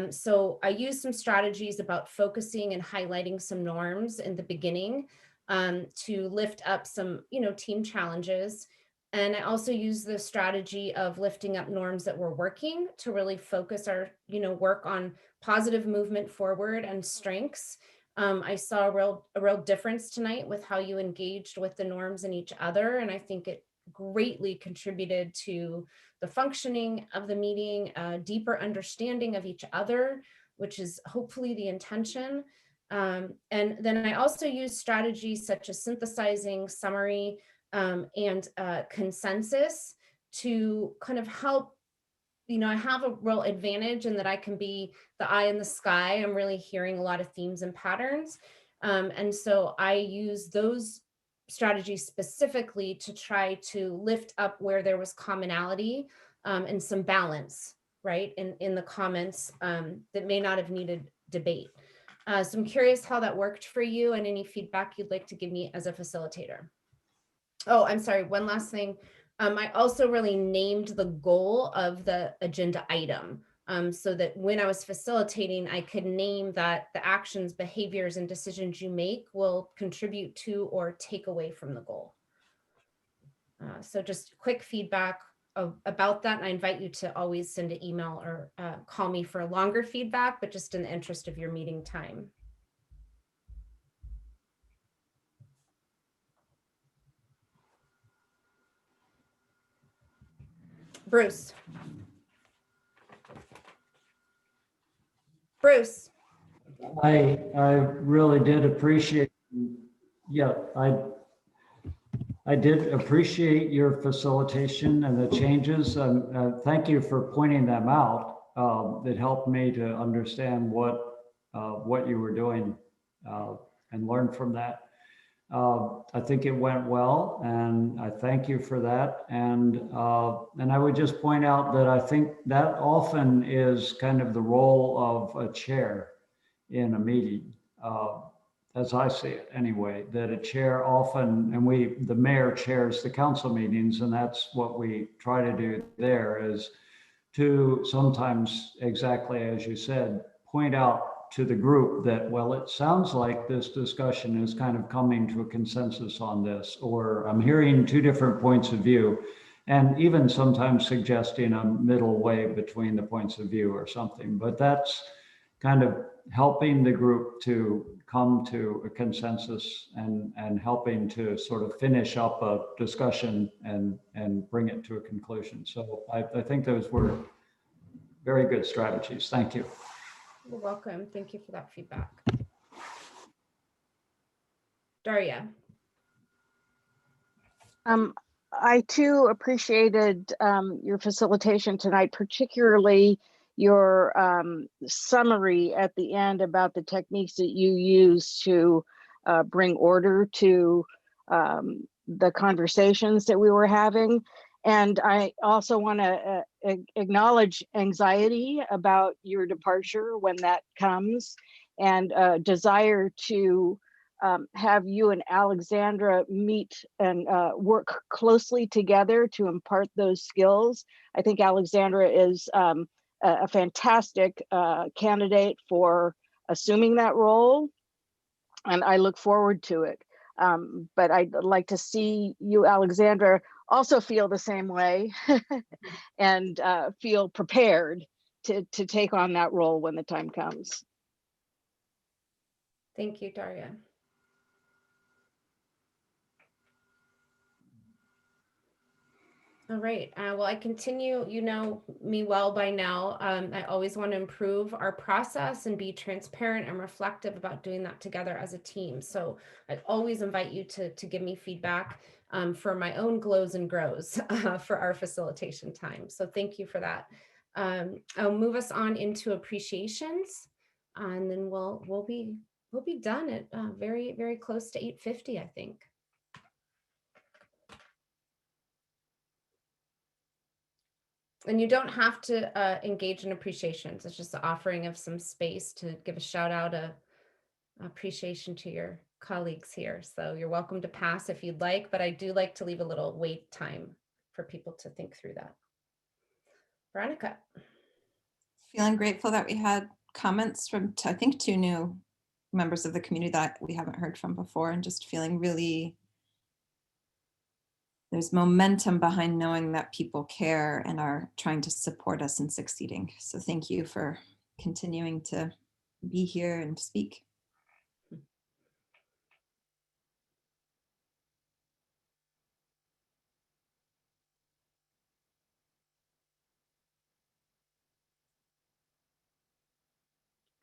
So I used some strategies about focusing and highlighting some norms in the beginning to lift up some, team challenges. And I also use the strategy of lifting up norms that were working to really focus our, work on positive movement forward and strengths. I saw a real difference tonight with how you engaged with the norms and each other. And I think it greatly contributed to the functioning of the meeting, a deeper understanding of each other, which is hopefully the intention. And then I also use strategies such as synthesizing, summary, and consensus to kind of help, I have a real advantage in that I can be the eye in the sky. I'm really hearing a lot of themes and patterns. And so I use those strategies specifically to try to lift up where there was commonality and some balance, right, in the comments that may not have needed debate. So I'm curious how that worked for you and any feedback you'd like to give me as a facilitator. Oh, I'm sorry, one last thing. I also really named the goal of the agenda item so that when I was facilitating, I could name that the actions, behaviors, and decisions you make will contribute to or take away from the goal. So just quick feedback about that. And I invite you to always send an email or call me for longer feedback, but just in the interest of your meeting time. Bruce. Bruce. I really did appreciate, I did appreciate your facilitation and the changes. Thank you for pointing them out. It helped me to understand what you were doing and learn from that. I think it went well, and I thank you for that. And I would just point out that I think that often is kind of the role of a chair in a meeting, as I see it anyway, that a chair often, and the mayor chairs the council meetings, and that's what we try to do there, is to sometimes, exactly as you said, point out to the group that, well, it sounds like this discussion is kind of coming to a consensus on this, or I'm hearing two different points of view, and even sometimes suggesting a middle way between the points of view or something. But that's kind of helping the group to come to a consensus and helping to sort of finish up a discussion and bring it to a conclusion. So I think those were very good strategies. Thank you. You're welcome. Thank you for that feedback. Daria. I too appreciated your facilitation tonight, particularly your summary at the end about the techniques that you use to bring order to the conversations that we were having. And I also want to acknowledge anxiety about your departure when that comes, and desire to have you and Alexandra meet and work closely together to impart those skills. I think Alexandra is a fantastic candidate for assuming that role, and I look forward to it. But I'd like to see you, Alexandra, also feel the same way and feel prepared to take on that role when the time comes. Thank you, Daria. All right, well, I continue, you know me well by now. I always want to improve our process and be transparent and reflective about doing that together as a team. So I always invite you to give me feedback for my own glows and grows for our facilitation time. So thank you for that. I'll move us on into appreciations, and then we'll be done at very, very close to 8:50, I think. And you don't have to engage in appreciations. It's just the offering of some space to give a shout out, appreciation to your colleagues here. So you're welcome to pass if you'd like, but I do like to leave a little wait time for people to think through that. Veronica. Feeling grateful that we had comments from, I think, 2 new members of the community that we haven't heard from before, and just feeling really, there's momentum behind knowing that people care and are trying to support us in succeeding. So thank you for continuing to be here and speak.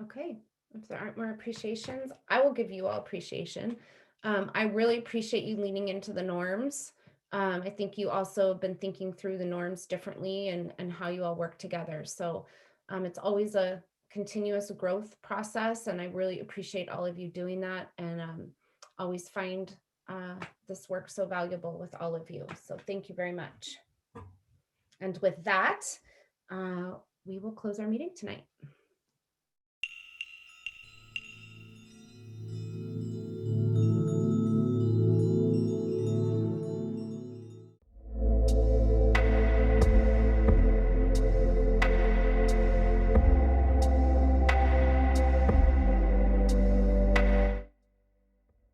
Okay, if there aren't more appreciations, I will give you all appreciation. I really appreciate you leaning into the norms. I think you also have been thinking through the norms differently and how you all work together. So it's always a continuous growth process, and I really appreciate all of you doing that, and always find this work so valuable with all of you. So thank you very much. And with that, we will close our meeting tonight.